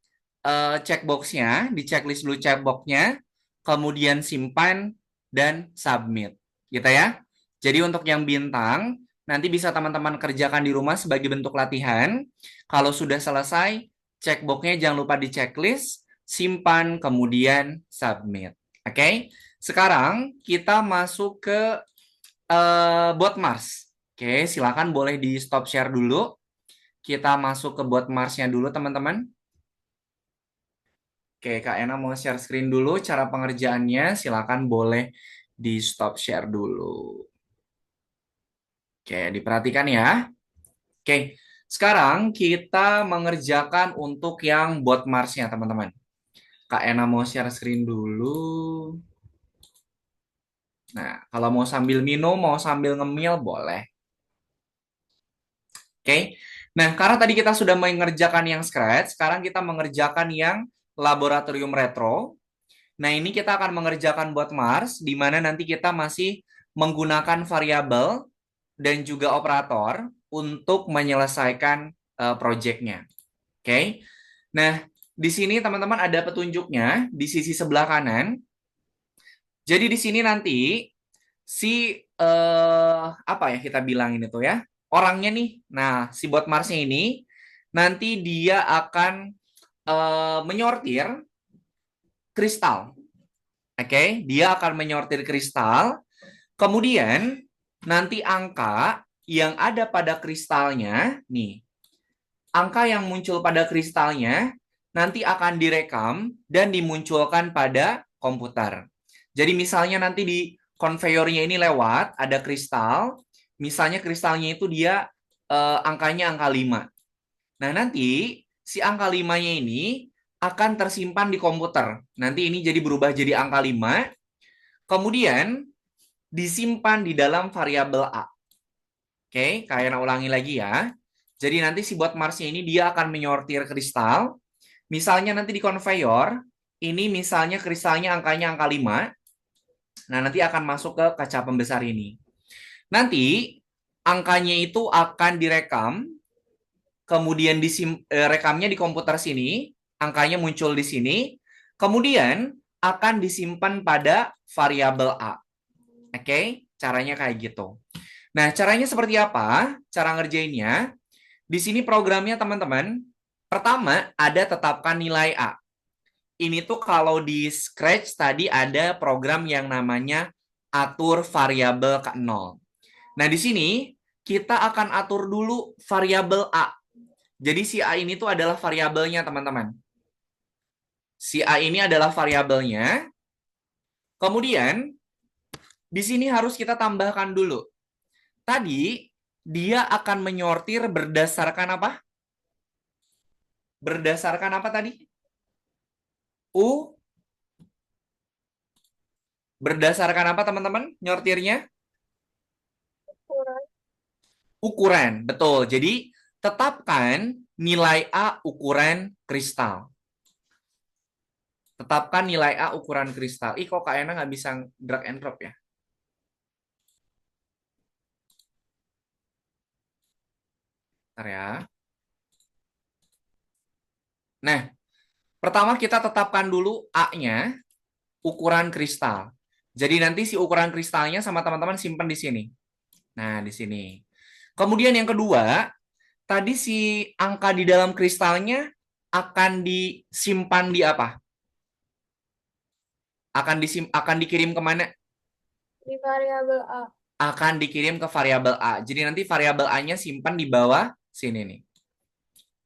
checkbox-nya, di checklist dulu checkbox-nya, kemudian simpan dan submit. Gitu ya. Jadi untuk yang bintang, nanti bisa teman-teman kerjakan di rumah sebagai bentuk latihan. Kalau sudah selesai, checkbox-nya jangan lupa di checklist, simpan, kemudian submit. Oke, sekarang kita masuk ke bot Mars. Oke, silakan boleh di stop share dulu. Kita masuk ke bot Mars-nya dulu, teman-teman. Oke, Kak Ena mau share screen dulu. Cara pengerjaannya, silakan boleh di stop share dulu. Oke, diperhatikan ya. Oke, sekarang kita mengerjakan untuk yang bot Mars-nya, teman-teman. Kak Ena mau share screen dulu. Nah, kalau mau sambil minum, mau sambil ngemil, boleh. Oke. Nah, karena tadi kita sudah mengerjakan yang scratch, sekarang kita mengerjakan yang laboratorium retro. Nah, ini kita akan mengerjakan buat Mars, di mana nanti kita masih menggunakan variabel dan juga operator untuk menyelesaikan project-nya. Oke. Nah, di sini teman-teman ada petunjuknya di sisi sebelah kanan. Jadi di sini nanti si apa ya kita bilang ini tuh ya, orangnya nih. Nah, si bot Marsnya ini nanti dia akan menyortir kristal. Oke, dia akan menyortir kristal. Kemudian nanti angka yang ada pada kristalnya nih, angka yang muncul pada kristalnya nanti akan direkam dan dimunculkan pada komputer. Jadi misalnya nanti di konveyornya ini lewat, ada kristal, misalnya kristalnya itu dia angkanya angka 5. Nah, nanti si angka 5-nya ini akan tersimpan di komputer. Nanti ini jadi berubah jadi angka 5, kemudian disimpan di dalam variabel A. Oke, kalian ulangi lagi ya. Jadi nanti si bot Mars-nya ini dia akan menyortir kristal. Misalnya nanti di konveyor, ini misalnya kristalnya angkanya angka 5. Nah, nanti akan masuk ke kaca pembesar ini. Nanti angkanya itu akan direkam, kemudian rekamnya di komputer sini, angkanya muncul di sini, kemudian akan disimpan pada variabel A. Oke, caranya kayak gitu. Nah, caranya seperti apa? Cara ngerjainnya, di sini programnya teman-teman, pertama ada tetapkan nilai A. Ini tuh kalau di Scratch tadi ada program yang namanya atur variabel ke 0. Nah, di sini kita akan atur dulu variabel A. Jadi si A ini tuh adalah variabelnya, teman-teman. Si A ini adalah variabelnya. Kemudian, di sini harus kita tambahkan dulu. Tadi, dia akan menyortir berdasarkan apa? Berdasarkan apa tadi? U. Berdasarkan apa, teman-teman? Nyortirnya? Ukuran. Ukuran, betul. Jadi, tetapkan nilai A ukuran kristal. Tetapkan nilai A ukuran kristal. Ih, kok Kak Ena nggak bisa drag and drop ya? Bentar ya. Nah, pertama kita tetapkan dulu A-nya ukuran kristal. Jadi nanti si ukuran kristalnya sama teman-teman simpan di sini. Nah, di sini. Kemudian yang kedua, tadi si angka di dalam kristalnya akan disimpan di apa? Akan dikirim kemana? Di variabel A. Akan dikirim ke variabel A. Jadi nanti variabel A-nya simpan di bawah sini nih.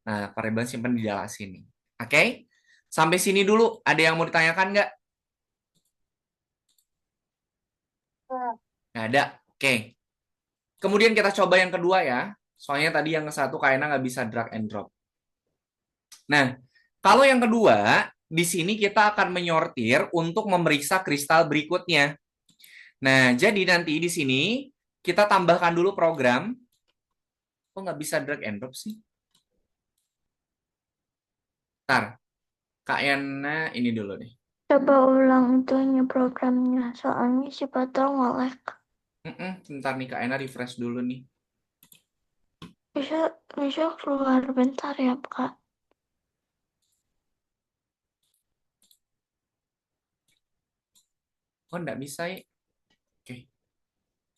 Nah, variabel simpan di dalam sini. Oke? Sampai sini dulu. Ada yang mau ditanyakan nggak? Nah, Nggak ada. Oke. Kemudian kita coba yang kedua ya. Soalnya tadi yang ke satu kayaknya nggak bisa drag and drop. Nah, kalau yang kedua, di sini kita akan menyortir untuk memeriksa kristal berikutnya. Nah, jadi nanti di sini kita tambahkan dulu program. Kok nggak bisa drag and drop sih? Ntar, Kak Yana ini dulu nih. Coba ulang itunya programnya, soalnya siapa tahu nge-lag. Bentar nih, Kak Yana refresh dulu nih. Bisa keluar bentar ya, Kak. Oh, nggak bisa ya? Oke,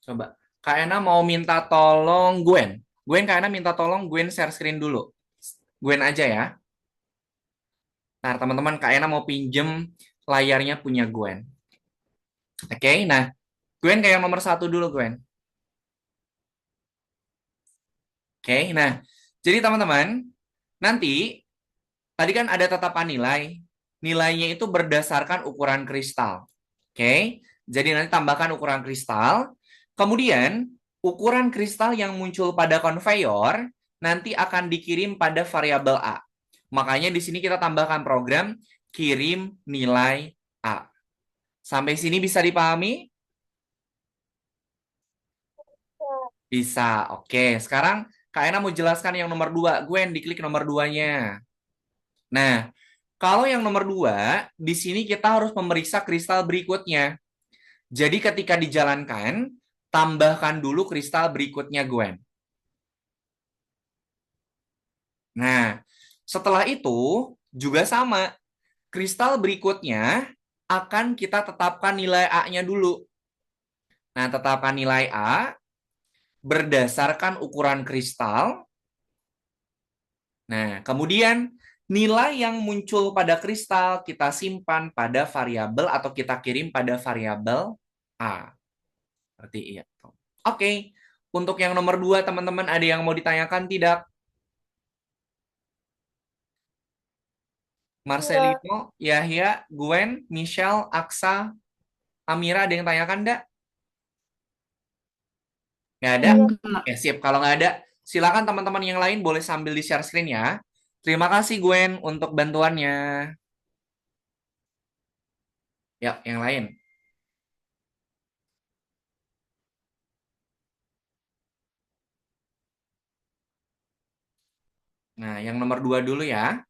coba. Kak Yana mau minta tolong Gwen. Kak Yana minta tolong Gwen share screen dulu. Gwen aja ya. Nah, teman-teman, Kak Yana mau pinjem layarnya punya Gwen. Oke, nah, Gwen kayak nomor 1 dulu, Gwen. Oke, nah, jadi teman-teman, nanti, tadi kan ada tetapan nilai. Nilainya itu berdasarkan ukuran kristal. Oke, jadi nanti tambahkan ukuran kristal. Kemudian, ukuran kristal yang muncul pada konveyor nanti akan dikirim pada variabel A. Makanya di sini kita tambahkan program kirim nilai A. Sampai sini bisa dipahami? Bisa. Oke, sekarang Kak Ena mau jelaskan yang nomor 2. Gwen, diklik nomor 2-nya. Nah, kalau yang nomor 2, di sini kita harus memeriksa kristal berikutnya. Jadi ketika dijalankan, tambahkan dulu kristal berikutnya, Gwen. Nah, setelah itu juga sama. Kristal berikutnya akan kita tetapkan nilai A-nya dulu. Nah, tetapkan nilai A berdasarkan ukuran kristal. Nah, kemudian nilai yang muncul pada kristal kita simpan pada variabel atau kita kirim pada variabel A. Seperti itu. Oke, untuk yang nomor 2, teman-teman ada yang mau ditanyakan tidak? Marcelino, Yahya, Gwen, Michelle, Aksa, Amira, ada yang tanyakan enggak? Nggak ada? Enggak. Ya, sip. Kalau nggak ada, silakan teman-teman yang lain boleh sambil di-share screen ya. Terima kasih Gwen untuk bantuannya. Ya, yang lain. Nah, yang nomor 2 dulu ya.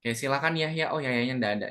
Oke, silakan ya. Ya, oh ya, ya, nggak ada.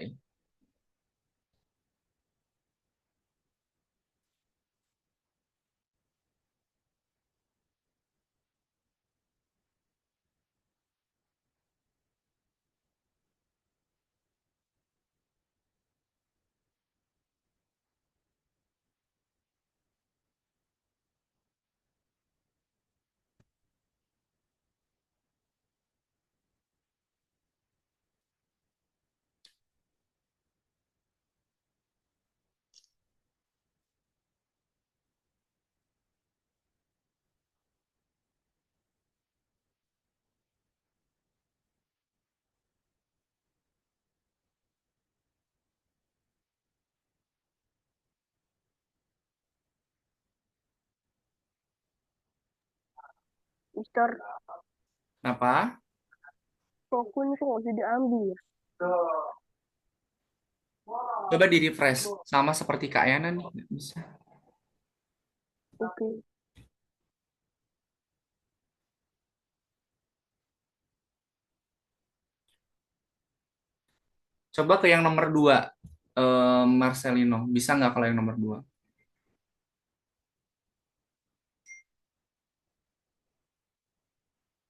Mister, Apa? aku ini kok nggak bisa diambil ya? Coba di-refresh. Sama seperti Kak Yana nih. Nggak bisa. Oke. Coba ke yang nomor 2. Marcelino. Bisa nggak kalau yang nomor 2?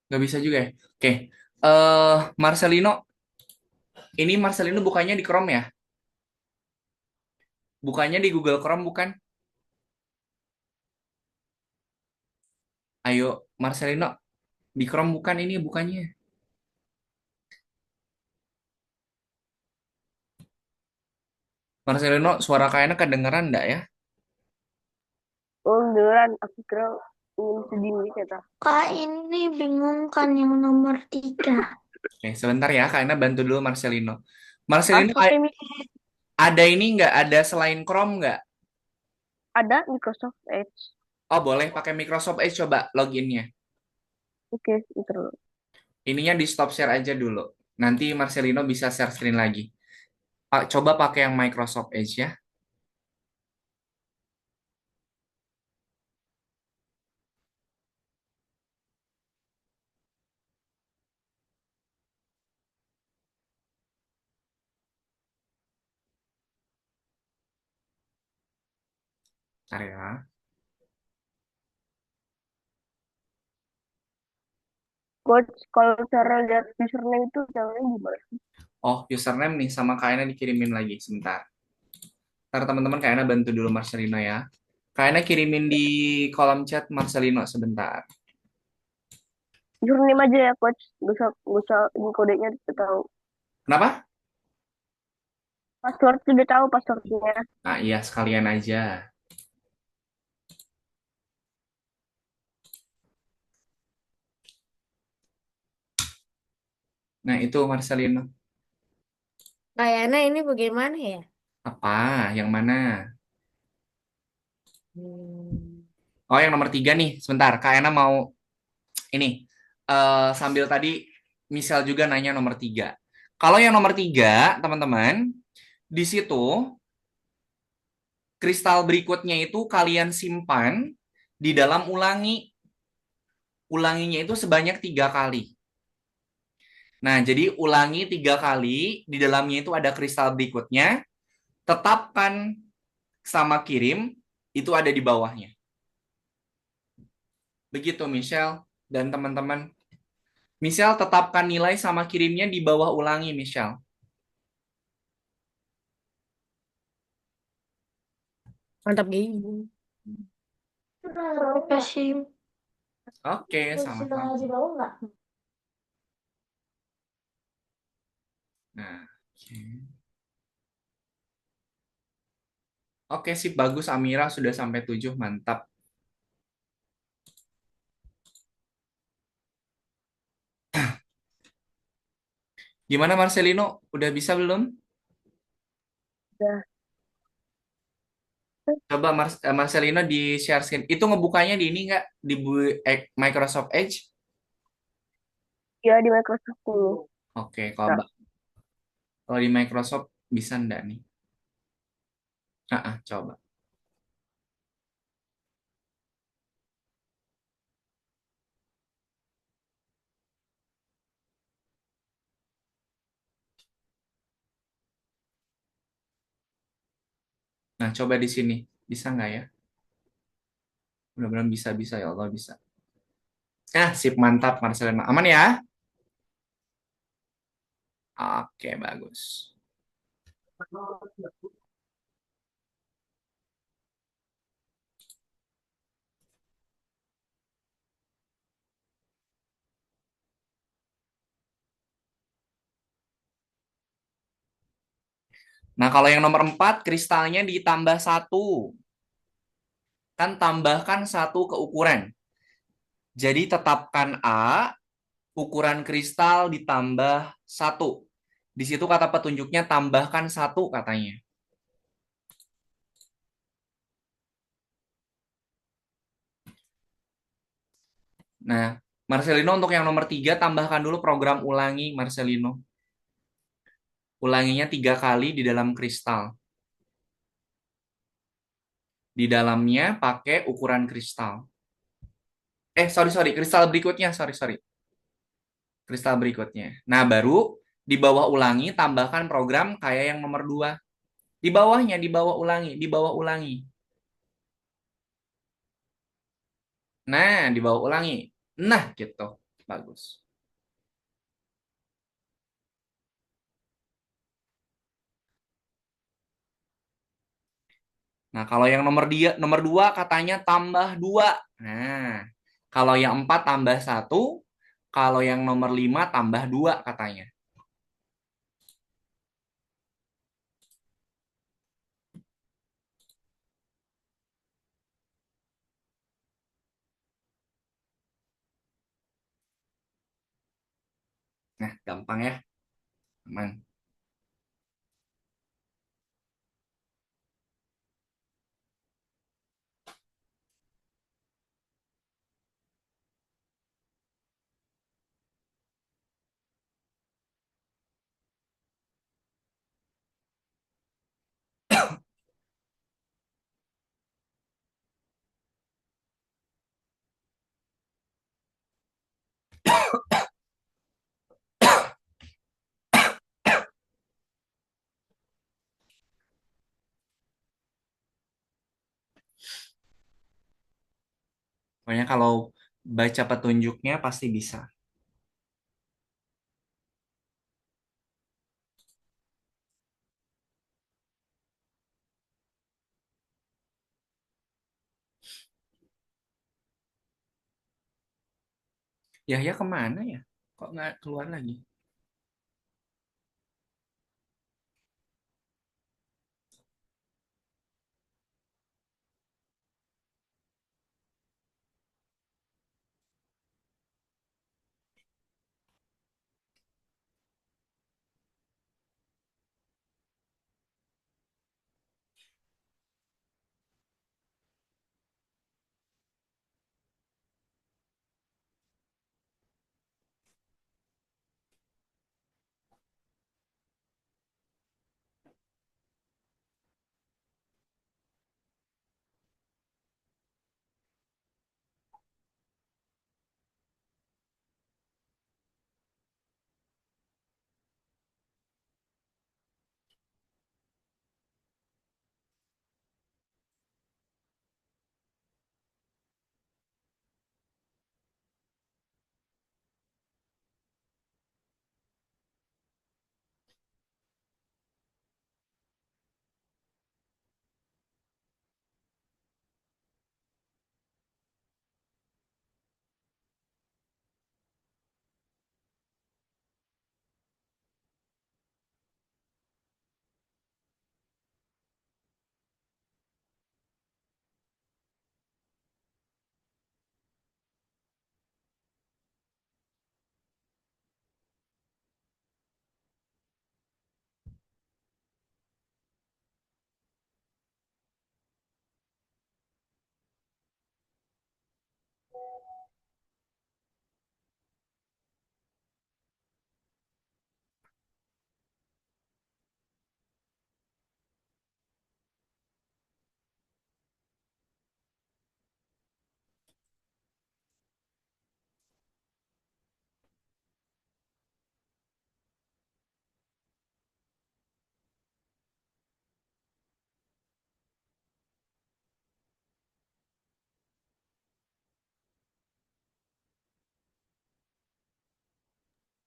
Nggak bisa juga ya? Oke. Marcelino. Ini Marcelino bukannya di Chrome ya? Bukannya di Google Chrome bukan? Ayo, Marcelino. Di Chrome bukan ini bukannya. Marcelino, suara kayaknya kedengeran nggak ya? Oh, beneran. Aku kira ingin sedih ya, ta. Kak, ini bingung kan yang nomor 3. Oke, sebentar ya, kayaknya bantu dulu Marcelino. Ah, Marcelino, pakai ada ini nggak? Ada selain Chrome nggak? ada Microsoft Edge. Oh, boleh pakai Microsoft Edge coba loginnya. Oke, bentar. Ininya di stop share aja dulu. Nanti Marcelino bisa share screen lagi. Coba pakai yang Microsoft Edge ya. Bentar ya. Coach, kalau cara lihat username itu caranya gimana? Oh, username nih sama kayaknya dikirimin lagi. Sebentar. Ntar teman-teman kayaknya bantu dulu Marcelino ya. Kayaknya kirimin di kolom chat Marcelino sebentar. Username aja ya, Coach. Gak usah ini kodenya kita tahu. Kenapa? Password udah tahu passwordnya. Nah, iya sekalian aja. Nah, itu Marcelino. Kayaknya ini bagaimana ya? Apa? Yang mana? Hmm. Oh, yang nomor 3 nih. Sebentar, kayaknya mau ini. Sambil tadi misal juga nanya nomor 3. Kalau yang nomor 3, teman-teman, di situ kristal berikutnya itu kalian simpan di dalam ulangi. Ulanginya itu sebanyak 3 kali. Nah, jadi ulangi 3 kali, di dalamnya itu ada kristal berikutnya, tetapkan sama kirim, itu ada di bawahnya. Begitu, Michelle dan teman-teman. Michelle, tetapkan nilai sama kirimnya di bawah ulangi, Michelle. Mantap gini. Kasih. Oke, sama-sama. Nah, oke. Oke, sip, bagus. Amira sudah sampai 7, mantap. Gimana Marcelino? Udah bisa belum? Udah. Coba Marcelino di share screen. Itu ngebukanya di ini nggak? Di Microsoft Edge? Ya di Microsoft dulu. Oke, Nah, kalau di Microsoft bisa nggak nih? Coba. Nah, coba di sini. Bisa nggak ya? Mudah-mudahan bisa ya Allah bisa. Sip mantap Marcelino. Aman ya? Oke, bagus. Nah, kalau yang nomor 4, kristalnya ditambah satu. Kan tambahkan satu ke ukuran. Jadi tetapkan A, ukuran kristal ditambah satu. Di situ kata petunjuknya tambahkan satu katanya. Nah, Marcelino untuk yang nomor 3, tambahkan dulu program ulangi Marcelino. Ulanginya 3 kali di dalam kristal. Di dalamnya pakai ukuran kristal. Sorry, kristal berikutnya, sorry. Kristal berikutnya. Nah, baru di bawah ulangi tambahkan program kayak yang nomor 2. Di bawahnya, di bawah ulangi. Nah, di bawah ulangi. Nah, gitu. Bagus. Nah, kalau yang nomor 2 katanya tambah 2. Nah, kalau yang 4 tambah satu, kalau yang nomor 5 tambah 2 katanya. Nah, gampang ya. Aman. Pokoknya kalau baca petunjuknya pasti bisa. Ya kemana ya? Kok nggak keluar lagi?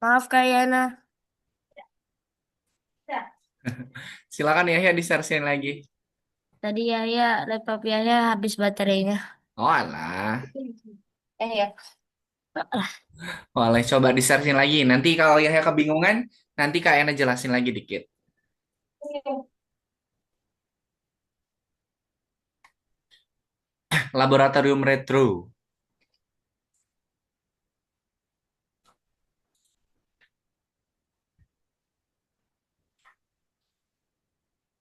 Maaf Kak Yana. Silakan ya di-sharing lagi. Tadi ya laptop Yahya habis baterainya. Oh alah. Ya. Boleh coba di-sharing lagi. Nanti kalau Yahya kebingungan, nanti Kak Ena jelasin lagi dikit. Laboratorium Retro.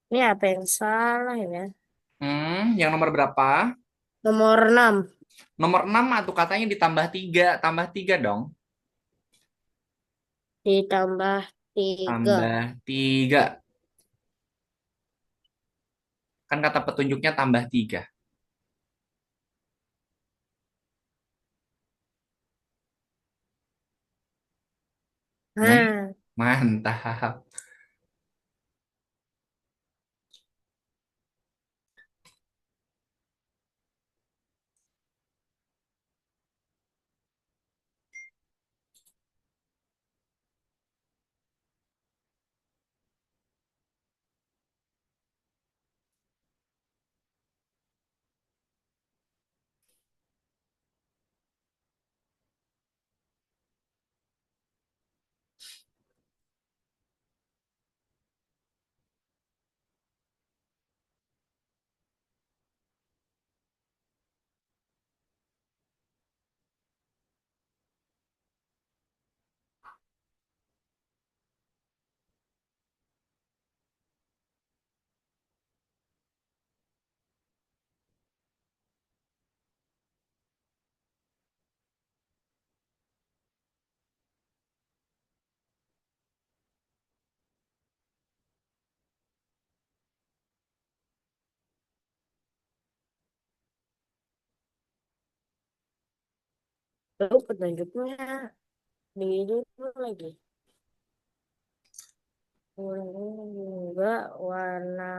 Ini apa yang salah ya? Yang nomor berapa? Nomor 6. Nomor 6 atau katanya ditambah 3. Tambah 3 dong. Ditambah 3. Tambah 3. Kan kata petunjuknya tambah 3. Nah, Mantap. lalu petunjuknya di dulu lagi. Warna juga warna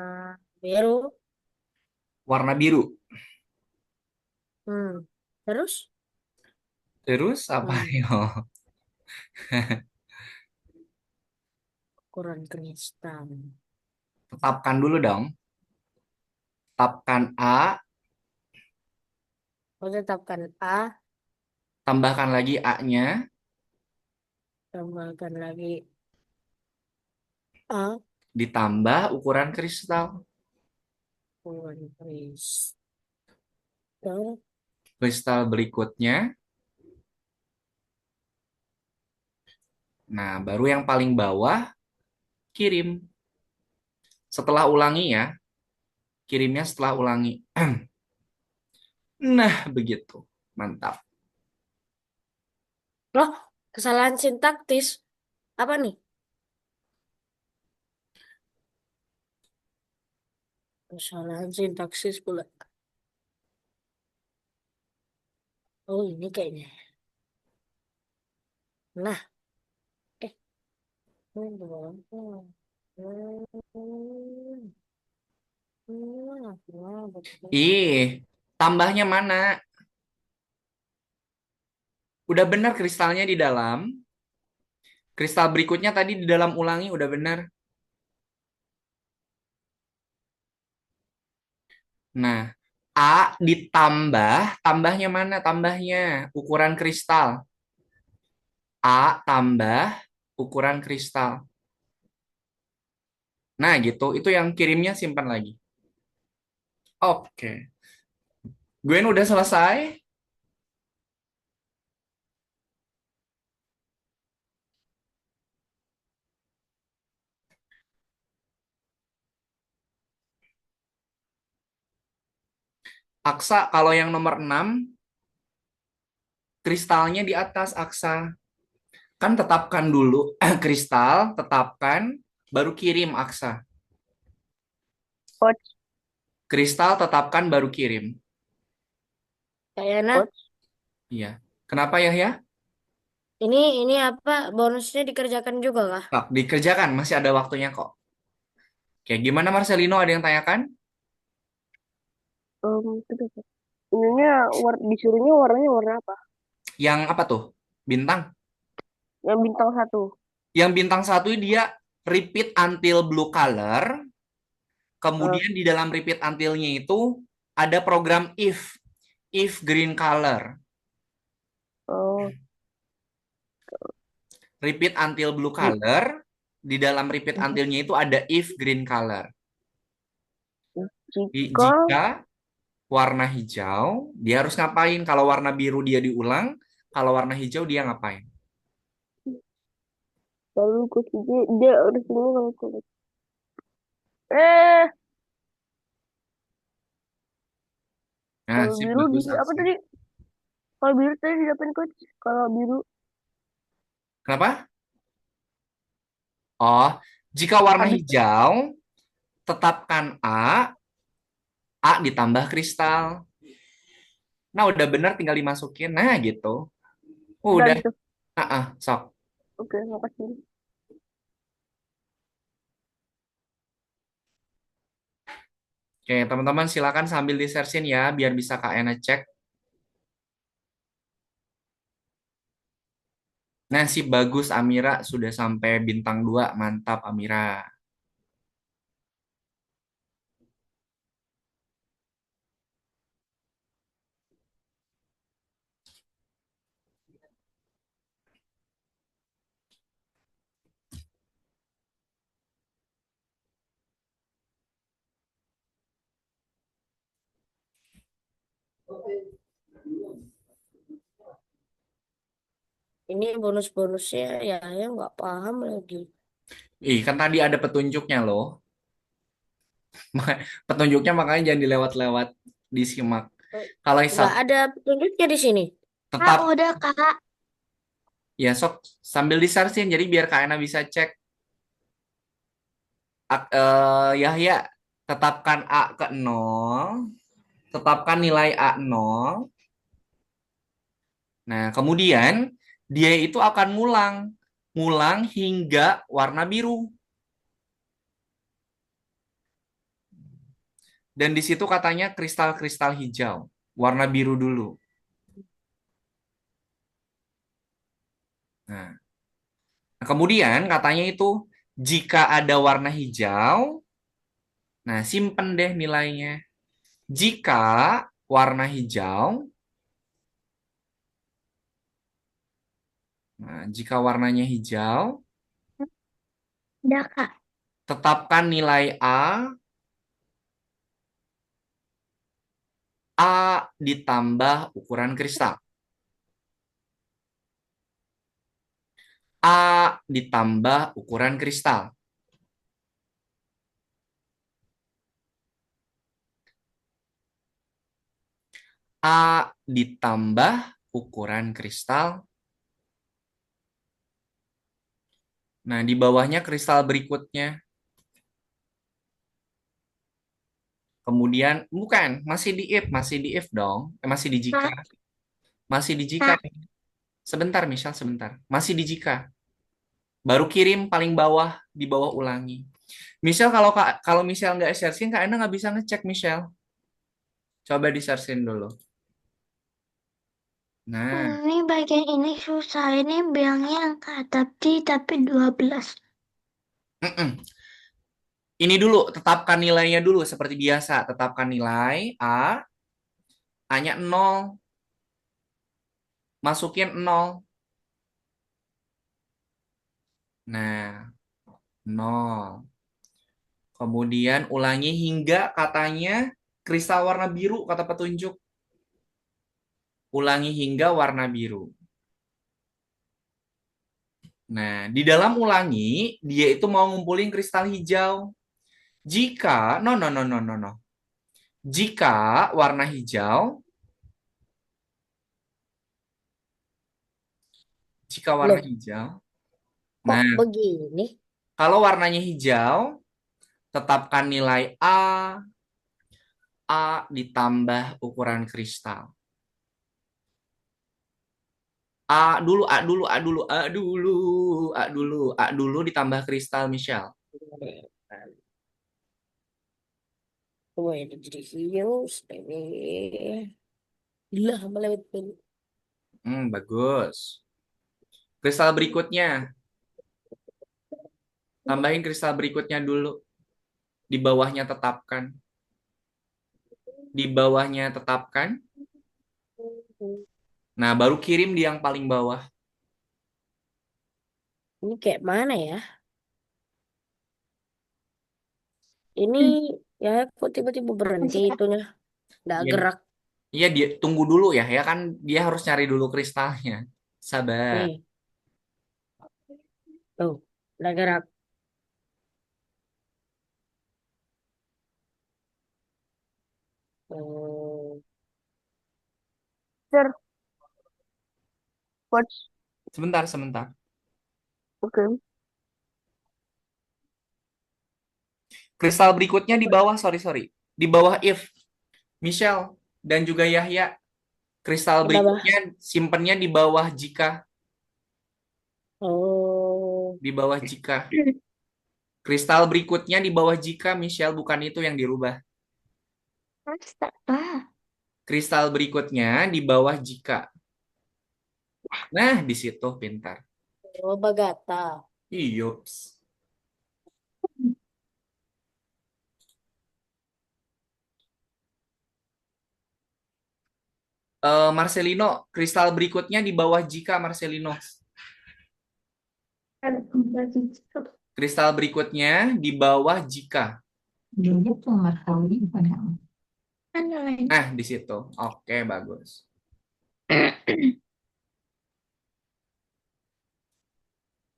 biru. Warna biru. Hmm. Terus? Terus apa Hmm. yo? Ukuran kristal. Tetapkan dulu dong. Tetapkan A, Aku tetapkan A, tambahkan lagi A-nya, tambahkan lagi A, ditambah ukuran kristal. ukuran kristal. Kristal berikutnya. Nah, baru yang paling bawah, kirim. Setelah ulangi ya, kirimnya setelah ulangi. Nah, begitu. Mantap. Loh, kesalahan sintaktis. Apa nih? Kesalahan sintaksis pula. Oh, ini kayaknya. Nah, eh, ini di bawah. Betul. Ih, tambahnya mana? Udah benar kristalnya di dalam. Kristal berikutnya tadi di dalam ulangi udah benar. Nah, A ditambah, tambahnya mana tambahnya? Ukuran kristal. A tambah ukuran kristal. Nah, gitu. Itu yang kirimnya simpan lagi. Oke. Gwen udah selesai? Aksa, kalau yang nomor 6 kristalnya di atas Aksa. Kan tetapkan dulu kristal, tetapkan, baru kirim Aksa. Coach, Kristal tetapkan, baru kirim. Kayaknya coach. Iya. Kenapa ya ya? ini apa bonusnya dikerjakan juga kah? Tak, dikerjakan, masih ada waktunya kok. Kayak gimana Marcelino, ada yang tanyakan? Kenapa? Ininya disuruhnya warnanya warna apa? Yang apa tuh? Bintang? Yang bintang 1. Yang bintang 1 dia repeat until blue color. Eh, Kemudian di dalam repeat until-nya itu ada program if green color. oh, Repeat until blue color. Di dalam repeat until-nya itu ada if green color. jika Jika warna hijau, dia harus ngapain? Kalau warna biru dia diulang, kalau warna hijau dia ngapain? lalu kuncinya dia harus ini kalau kulit. Eh, Nah, kalau sip, biru di bagus, apa Aksi. tadi? Kalau biru tadi diapain coach? Kalau biru Kenapa? Oh, jika warna habis hijau, tetapkan A ditambah kristal. Nah, udah bener tinggal dimasukin. Nah, gitu. udah Udah. gitu. Sok. Oke, makasih. Oke, teman-teman silakan sambil disersin ya, biar bisa Kak Ena cek. Nah, sip, bagus Amira sudah sampai bintang 2. Mantap Amira. Ini bonus-bonusnya ya nggak paham lagi. Ih, kan tadi ada petunjuknya loh. Petunjuknya makanya jangan dilewat-lewat, disimak. Eh, Kalau Nggak hisap ada petunjuknya di sini. Kak, tetap udah kak. ya sok sambil disersin jadi biar Kak Ena bisa cek. Yahya, tetapkan A ke 0, tetapkan nilai A 0. Nah, kemudian dia itu akan ngulang. Ngulang hingga warna biru. Dan di situ katanya kristal-kristal hijau. Warna biru dulu. Nah, kemudian katanya itu jika ada warna hijau, nah simpen deh nilainya. Jika warna hijau, nah jika warnanya hijau, Udah kak. tetapkan nilai A ditambah ukuran kristal. A ditambah ukuran kristal. A ditambah ukuran kristal. Nah, di bawahnya kristal berikutnya. Kemudian, bukan, masih di if dong. Masih di jika. Kak, Masih di jika. kak. Sebentar, Michelle, sebentar. Masih di jika. Baru kirim paling bawah, di bawah ulangi. Michelle, kalau Michelle nggak searching, Kak Ena nggak bisa ngecek, Michelle. Coba di searching dulu. Nah, Ini bagian ini susah. Ini bilangnya angka tapi 12. mm-mm. Ini dulu, tetapkan nilainya dulu seperti biasa. Tetapkan nilai A, A-nya 0, masukin 0. Nah, 0. Kemudian ulangi hingga katanya kristal warna biru, kata petunjuk. Ulangi hingga warna biru. Nah, di dalam ulangi, dia itu mau ngumpulin kristal hijau. Jika, no, no, no, no, no, no. Jika warna hijau, jika warna Loh, hijau, kok nah, begini? kalau warnanya hijau, tetapkan nilai A ditambah ukuran kristal. A dulu, A dulu, A dulu, A dulu, A dulu, A dulu ditambah kristal, Michelle. Coba ini jadi views ini. Gila, melewat. Bagus. Kristal berikutnya. Tambahin kristal berikutnya dulu. Di bawahnya tetapkan. Di bawahnya tetapkan. Nah, baru kirim di yang paling bawah. Ini kayak mana ya? Ini ya kok tiba-tiba berhenti itunya. Nggak Iya, gerak. iya dia tunggu dulu ya. Ya kan dia harus cari dulu kristalnya. Sabar. Nih, tuh. Nggak gerak. Hmm. Sir, coach. Sebentar, sebentar. Oke. Kristal berikutnya di bawah, sorry, sorry. Di bawah if. Michelle dan juga Yahya. Kristal Kenapa? berikutnya simpennya di bawah jika. Oh. Di bawah jika. Kristal berikutnya di bawah jika, Michelle, bukan itu yang dirubah. Astaga. Kristal berikutnya di bawah jika. Nah, di situ pintar. Oh, Bagata. Yups. Marcelino, kristal berikutnya di bawah jika, Marcelino. Kristal berikutnya di bawah jika. Nah, di situ. Oke, bagus.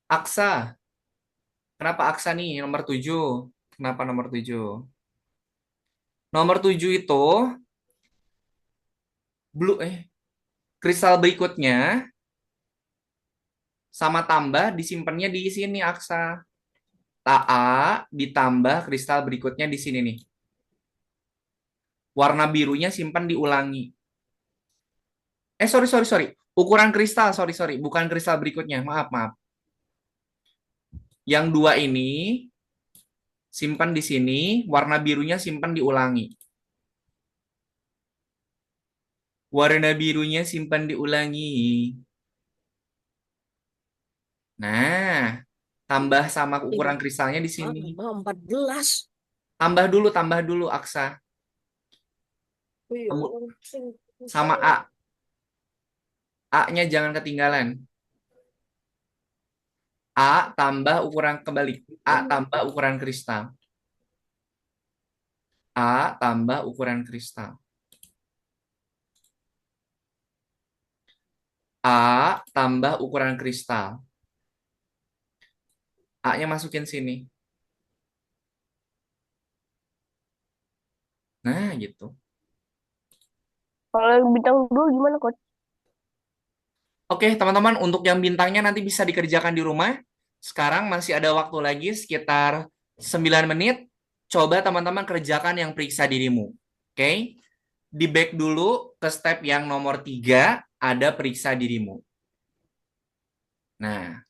Aksa. Kenapa Aksa nih nomor 7? Kenapa nomor 7? Nomor 7 itu blue kristal berikutnya sama tambah disimpannya di sini Aksa. A ditambah kristal berikutnya di sini nih. Warna birunya simpan diulangi. Sorry, sorry, sorry. Ukuran kristal, sorry, sorry. Bukan kristal berikutnya. Maaf, maaf. Yang dua ini simpan di sini, warna birunya simpan diulangi. Warna birunya simpan diulangi. Nah, tambah sama ukuran kristalnya di sini. 14. Tambah dulu Aksa. Sama A. A-nya jangan ketinggalan. A tambah ukuran kebalik. A tambah ukuran kristal. A tambah ukuran kristal. A tambah ukuran kristal. A-nya masukin sini. Nah, gitu. Kalau yang bintang 2 gimana, coach? Oke, teman-teman, untuk yang bintangnya nanti bisa dikerjakan di rumah. Sekarang masih ada waktu lagi sekitar 9 menit. Coba teman-teman kerjakan yang periksa dirimu. Oke? Di back dulu ke step yang nomor 3, ada periksa dirimu. Nah,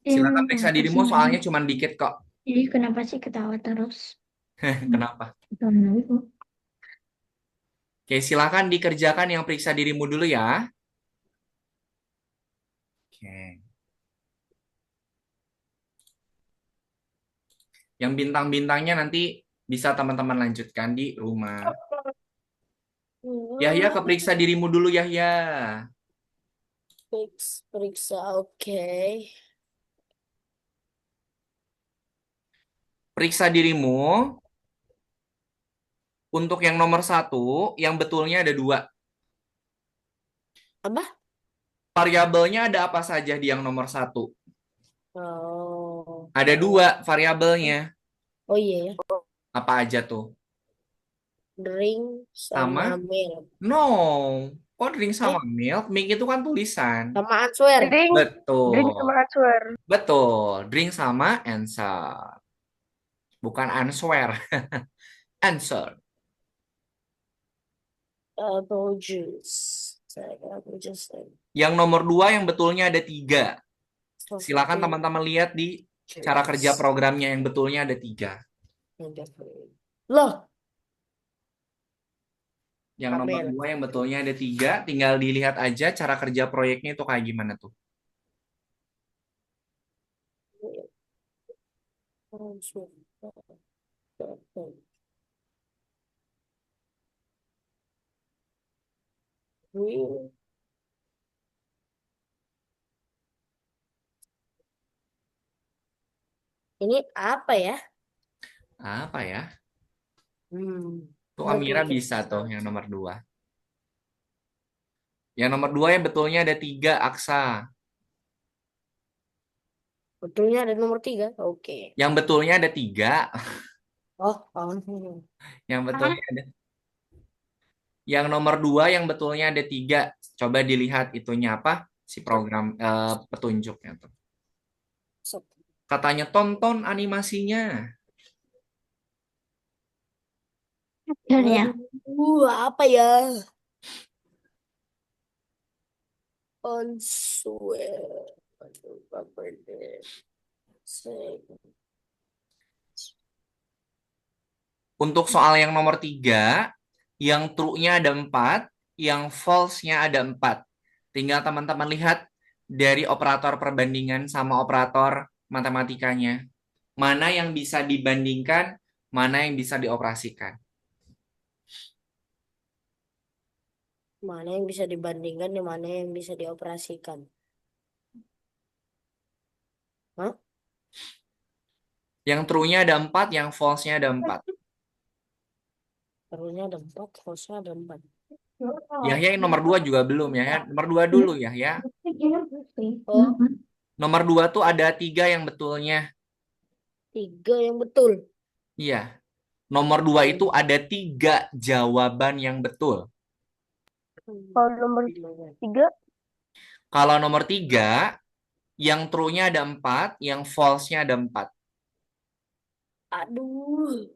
silakan periksa dirimu soalnya cuma dikit kok. Jadi kenapa sih ketawa terus? Kenapa? Oke, silakan dikerjakan yang periksa dirimu dulu ya. Oke. Yang bintang-bintangnya nanti bisa teman-teman lanjutkan di rumah. Yahya, keperiksa dirimu dulu, Yahya. Periksa, oke. Periksa dirimu. Untuk yang nomor 1, yang betulnya ada 2. Apa? Variabelnya ada apa saja di yang nomor 1? Oh, Ada 2 variabelnya. oh iya ya. Apa aja tuh? Drink sama Sama? milk. No. Kok drink sama milk? Milk itu kan tulisan. Sama answer. Drink Betul. sama answer. Betul. Drink sama answer. Bukan answer. Answer. Apple juice. Apple juice. Yang nomor 2 yang betulnya ada 3. Silakan teman-teman lihat di cara kerja programnya yang betulnya ada 3. Loh, Yang nomor 2 yang betulnya ada 3, tinggal dilihat aja cara kerja proyeknya itu kayak gimana tuh. Ini apa ya? Apa ya? Tuh Coba Amira kita bisa tuh search. yang nomor 2. Yang nomor 2 yang betulnya ada 3 aksa. Betulnya ada nomor 3. Oke. Yang betulnya ada 3. Oh. Yang betulnya ada. Yang nomor 2 yang betulnya ada 3. Coba dilihat itunya apa? Si program petunjuknya tuh. Katanya tonton animasinya. Akhirnya. Apa ya? Answer. Aduh, apa ini? Untuk soal yang nomor 3, yang true-nya ada 4, yang false-nya ada 4. Tinggal teman-teman lihat dari operator perbandingan sama operator matematikanya. Mana yang bisa dibandingkan, mana yang bisa dioperasikan. Mana yang bisa dibandingkan, di mana yang bisa dioperasikan? Hah? Yang true-nya ada 4, yang false-nya ada 4. True-nya ada 4, false-nya ada 4. Yahya yang nomor 2 juga belum ya. Nomor 2 dulu ya. Oh, Nomor 2 tuh ada 3 yang betulnya. 3 yang betul. Iya. Nomor 2 itu ada 3 jawaban yang betul. Kalau nomor 3, Kalau nomor 3, yang true-nya ada 4, yang false-nya ada 4. Aduh,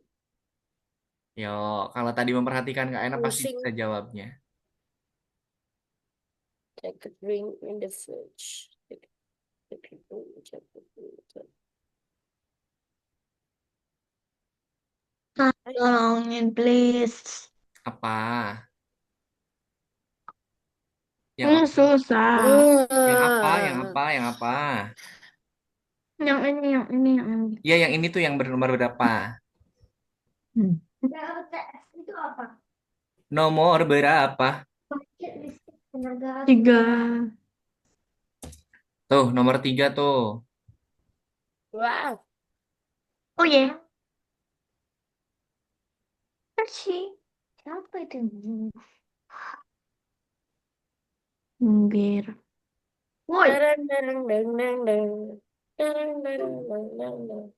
Yo, kalau tadi memperhatikan Kak Ena pasti pusing. bisa jawabnya. Take a drink in the fridge. Take a drink. Tolongin please. Apa? Yang Ini apa? susah. Yang apa? Yang apa? Yang apa? Yang ini, yang ini, yang ini. Ya, yang ini tuh yang bernomor berapa? Itu apa? Nomor berapa? 3. Tuh, nomor 3 tuh. Wow. Oh ya. Sih. Siapa itu? Mungkin. Woi. Darang, darang, darang, darang, darang. Darang, darang, darang, darang, darang.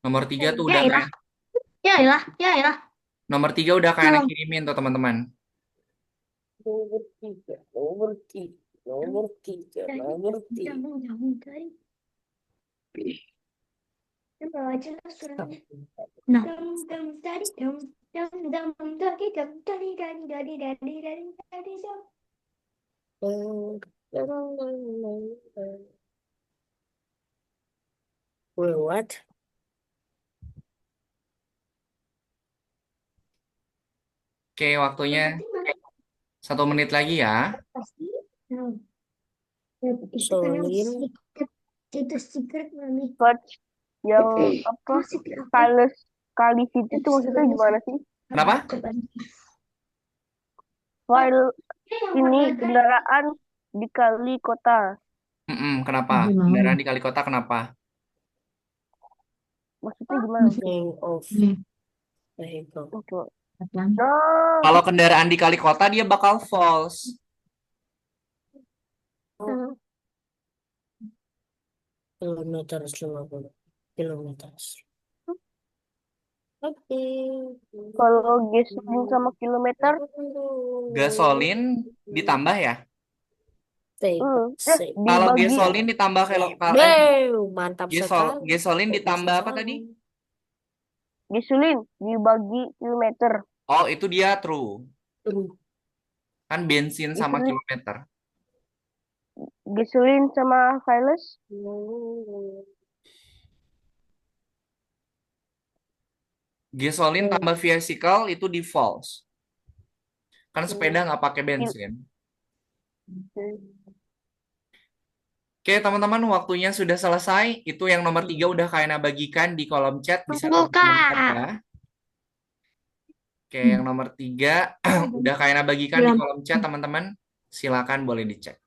Nomor 3 tuh Ya udah ilah. kayak. Ya ilah. Ya ilah. Nomor 3 udah kayak Tolong. kirimin tuh teman-teman. Nomor 3, nomor 3, nomor 3, nomor 3. Jangan tadi. Bawa aja lah suratnya. Nah. Darang, darang, darang, darang. Wait, what? Oke, waktunya 1 menit lagi ya. Solin. Itu secret mami. search yang apa? Kali City itu maksudnya gimana sih? Kenapa? File ini kendaraan dikali kota. Kenapa? Kendaraan di kali kota kenapa? Maksudnya gimana? Name of vehicle. Oke. Nah. Nah, Kalau kendaraan di kali kota dia bakal false. Kilometer 50. Kilometer. Oke. kalau gasolin sama kilometer, Gasolin ditambah ya? Kalau dibagi gasolin ditambah Mantap sekali. gasolin ditambah apa tadi? gasolin dibagi kilometer. Oh, itu dia true. Kan bensin sama Gasolin, kilometer. gasolin sama miles, Gasolin tambah vehicle itu di false. Kan sepeda nggak pakai bensin. Oke, teman-teman, waktunya sudah selesai. Itu yang nomor 3 udah Kayana bagikan di kolom chat. Bisa Tunggu, teman-teman chat Kak. ya. Oke, yang nomor 3 udah Kayana bagikan di Belum. kolom chat, teman-teman. Silakan boleh dicek.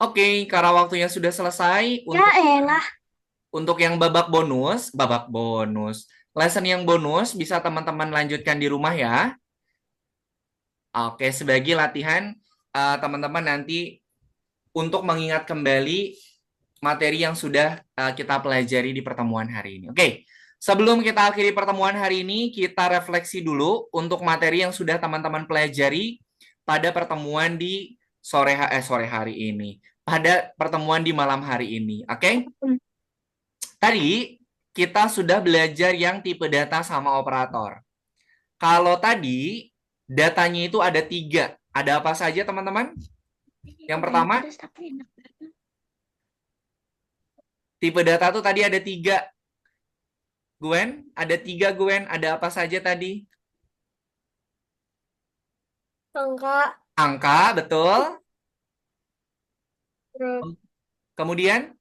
Oke, karena waktunya sudah selesai, Ya elah. untuk yang babak bonus, lesson yang bonus bisa teman-teman lanjutkan di rumah ya. Oke, sebagai latihan teman-teman nanti untuk mengingat kembali materi yang sudah kita pelajari di pertemuan hari ini. Oke, sebelum kita akhiri pertemuan hari ini, kita refleksi dulu untuk materi yang sudah teman-teman pelajari pada pertemuan di sore hari ini, pada pertemuan di malam hari ini. Oke? Tadi kita sudah belajar yang tipe data sama operator. Kalau tadi datanya itu ada 3. Ada apa saja teman-teman? Yang pertama, tipe data tuh tadi ada 3. Gwen, ada 3 Gwen. Ada apa saja tadi? Angka, Angka, betul. terus Kemudian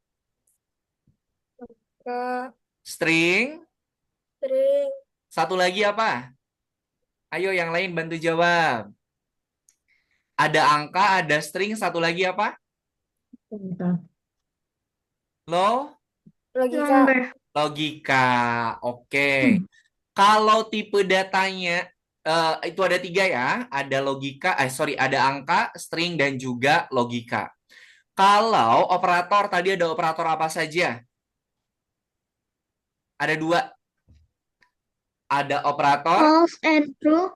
string. string, Satu lagi apa? Ayo yang lain bantu jawab. Ada angka, ada string, satu lagi apa? logika, Logika. Oke. Kalau tipe datanya itu ada 3 ya, ada logika, ada angka, string, dan juga logika. Kalau operator, tadi ada operator apa saja? Ada 2. Ada operator, False and true.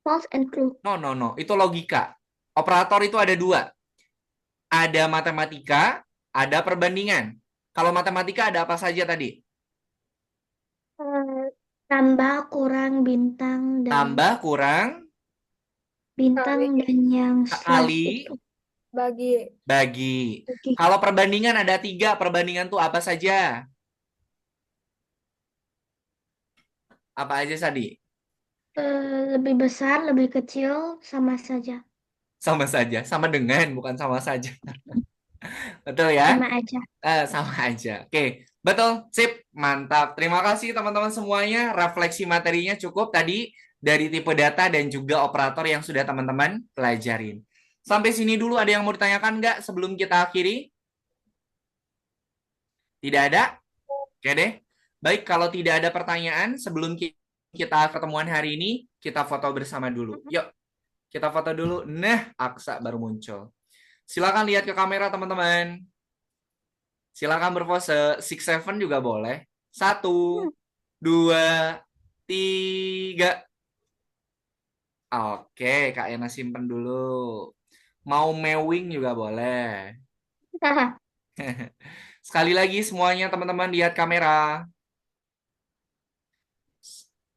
False and true. no, itu logika. Operator itu ada 2. Ada matematika, ada perbandingan. Kalau matematika ada apa saja tadi? Tambah, kurang, bintang, dan Tambah, kurang, bintang dan yang slash kali, itu. bagi. Oke. Kalau perbandingan ada 3. Perbandingan tuh apa saja? Apa aja tadi? Lebih besar, lebih kecil, sama saja. Sama saja. Sama dengan, bukan sama saja. Betul ya? Sama aja. Sama aja. Oke, betul. Sip. Mantap. Terima kasih teman-teman semuanya. Refleksi materinya cukup tadi dari tipe data dan juga operator yang sudah teman-teman pelajarin. Sampai sini dulu ada yang mau ditanyakan nggak sebelum kita akhiri? Tidak ada? Oke deh. Baik, kalau tidak ada pertanyaan sebelum kita ketemuan hari ini, kita foto bersama dulu. Yuk, kita foto dulu. Nah, Aksa baru muncul. Silakan lihat ke kamera teman-teman. Silakan berpose. 6-7 juga boleh. 1, 2, 3. Oke, Kak Ena simpen dulu. Mau mewing juga boleh. Sekali lagi semuanya teman-teman lihat kamera.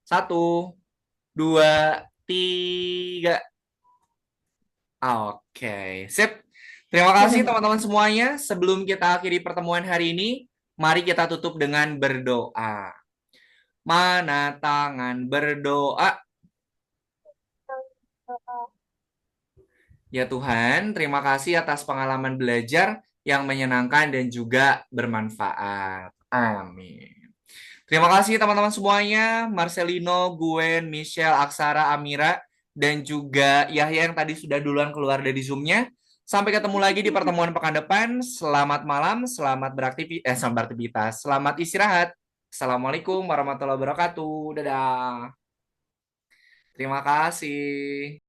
1, 2, 3. Oke, sip. Terima kasih teman-teman semuanya. Sebelum kita akhiri pertemuan hari ini, mari kita tutup dengan berdoa. Mana tangan berdoa? Ya Tuhan, terima kasih atas pengalaman belajar yang menyenangkan dan juga bermanfaat. Amin. Terima kasih teman-teman semuanya, Marcelino, Gwen, Michelle, Aksara, Amira, dan juga Yahya yang tadi sudah duluan keluar dari Zoom-nya. Sampai ketemu lagi di pertemuan pekan depan. Selamat malam, selamat beraktivitas, selamat istirahat. Assalamualaikum warahmatullahi wabarakatuh. Dadah. Terima kasih.